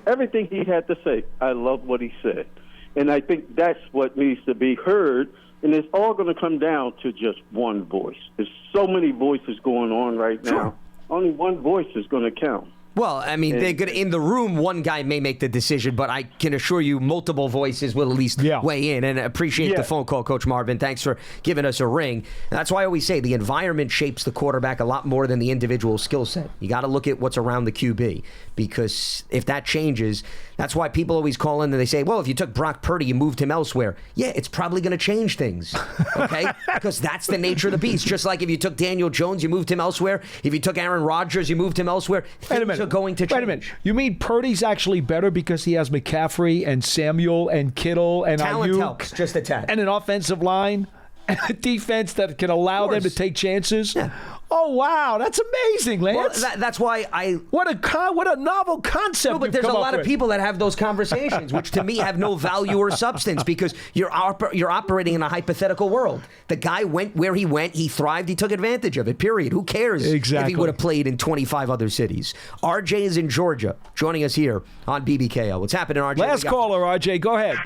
Everything he had to say, I loved what he said. And I think that's what needs to be heard. And it's all going to come down to just one voice. There's so many voices going on right now. Sure. Only one voice is going to count. Well, I mean, in the room, one guy may make the decision, but I can assure you multiple voices will at least weigh in. And appreciate the phone call, Coach Marvin. Thanks for giving us a ring. And that's why I always say the environment shapes the quarterback a lot more than the individual skill set. You got to look at what's around the QB, because if that changes, that's why people always call in and they say, well, if you took Brock Purdy, you moved him elsewhere. Yeah, it's probably going to change things, okay? Because that's the nature of the beast. Just like if you took Daniel Jones, you moved him elsewhere. If you took Aaron Rodgers, you moved him elsewhere. Things are going to change. Wait a minute. You mean Purdy's actually better because he has McCaffrey and Samuel and Kittle and Talent Ayuk helps, just a tad. And an offensive line and a defense that can allow them to take chances? Yeah. Oh, wow. That's amazing, Lance. Well, that's why What a novel concept. No, but there's a lot of people that have those conversations, which to me have no value or substance, because you're operating in a hypothetical world. The guy went where he went. He thrived. He took advantage of it, period. Who cares if he would have played in 25 other cities? RJ is in Georgia, joining us here on BBKO. What's happening, RJ? Last caller, RJ. Go ahead.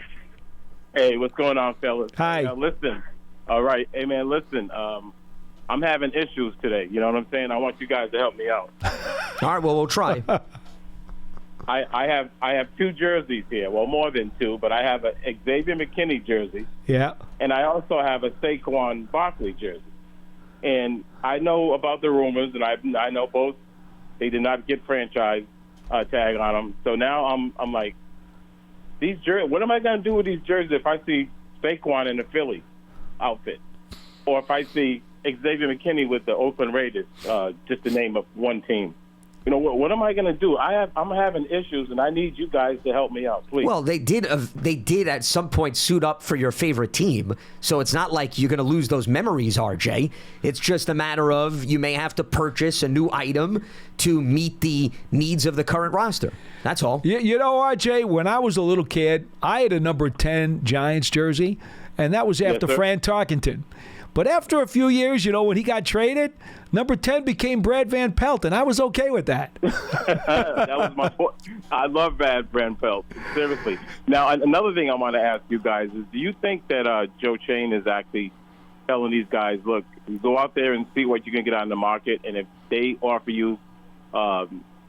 Hey, what's going on, fellas? Hi. Listen. All right. Hey, man, listen. I'm having issues today. You know what I'm saying? I want you guys to help me out. All right, well, we'll try. I have 2 jerseys here. Well, more than 2, but I have a Xavier McKinney jersey. Yeah. And I also have a Saquon Barkley jersey. And I know about the rumors, and I know both. They did not get franchise tag on them. So now I'm like, these jerseys. What am I going to do with these jerseys if I see Saquon in the Philly? outfit, or if I see Xavier McKinney with the Oakland Raiders, just to name one team. You know, what am I going to do? I'm having issues, and I need you guys to help me out, please. Well, they did at some point suit up for your favorite team, so it's not like you're going to lose those memories, RJ. It's just a matter of you may have to purchase a new item to meet the needs of the current roster. That's all. You know, RJ, when I was a little kid, I had a number 10 Giants jersey, and that was after Fran Tarkenton. But after a few years, you know, when he got traded, number 10 became Brad Van Pelt, and I was okay with that. That was my point. I love Brad Van Pelt, seriously. Now, another thing I want to ask you guys is, do you think that Joe Chain is actually telling these guys, look, go out there and see what you can get on the market, and if they offer you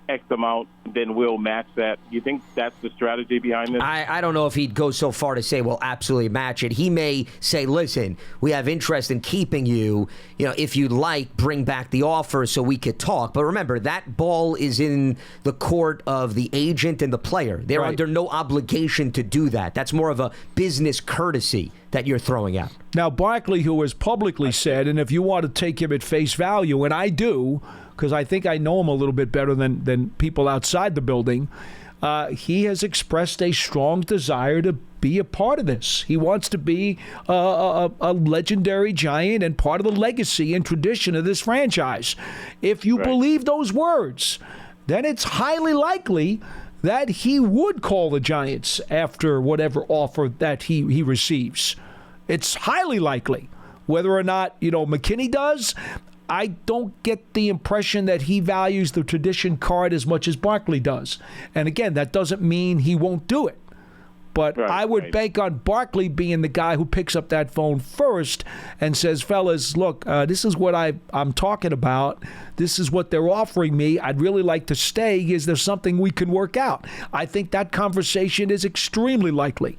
X amount, then we'll match that? You think that's the strategy behind this? I don't know if he'd go so far to say, well, absolutely match it. He may say, listen, we have interest in keeping you. You know, if you'd like, bring back the offer so we could talk. But remember, that ball is in the court of the agent and the player. They're under no obligation to do that. That's more of a business courtesy that you're throwing out. Now, Barkley, who has publicly said, and if you want to take him at face value, and I do, because I think I know him a little bit better than people outside the building, he has expressed a strong desire to be a part of this. He wants to be a legendary Giant and part of the legacy and tradition of this franchise. If you believe those words, then it's highly likely that he would call the Giants after whatever offer that he receives. It's highly likely. Whether or not, you know, McKinney does, I don't get the impression that he values the tradition card as much as Barkley does. And again, that doesn't mean he won't do it. But I would bank on Barkley being the guy who picks up that phone first and says, fellas, look, this is what I'm talking about. This is what they're offering me. I'd really like to stay. Is there something we can work out? I think that conversation is extremely likely.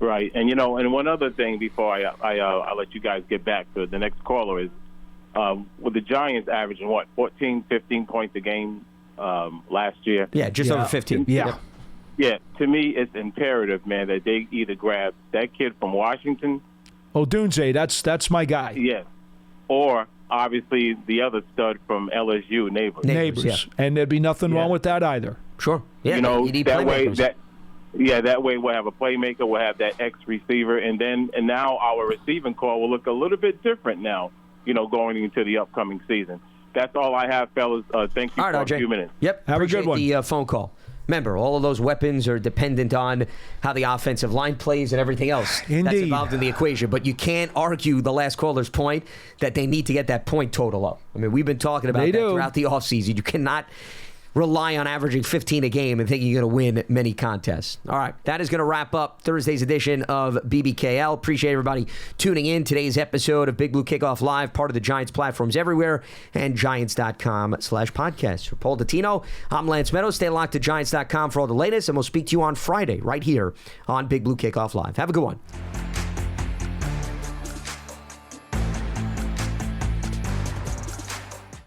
Right. And, you know, and one other thing before I let you guys get back to the next caller is, with the Giants averaging, 14, 15 points a game last year? Yeah, just over 15. Yeah, to me, it's imperative, man, that they either grab that kid from Washington. Odunze, that's my guy. Yes. Or, obviously, the other stud from LSU, Neighbors. Yeah. And there'd be nothing wrong with that either. Sure. Yeah, you know, that way we'll have a playmaker, we'll have that X receiver, and now our receiving core will look a little bit different now, you know, going into the upcoming season. That's all I have, fellas. Thank you for a few minutes. Yep. Have a good one. The phone call. Remember, all of those weapons are dependent on how the offensive line plays and everything else that's involved in the equation. But you can't argue the last caller's point that they need to get that point total up. I mean, we've been talking about that throughout the offseason. You cannot rely on averaging 15 a game and thinking you're going to win many contests. All right, that is going to wrap up Thursday's edition of BBKL. Appreciate everybody tuning in. Today's episode of Big Blue Kickoff Live, part of the Giants platforms everywhere, and Giants.com/podcast. For Paul Dottino, I'm Lance Medow. Stay locked to Giants.com for all the latest, and we'll speak to you on Friday right here on Big Blue Kickoff Live. Have a good one.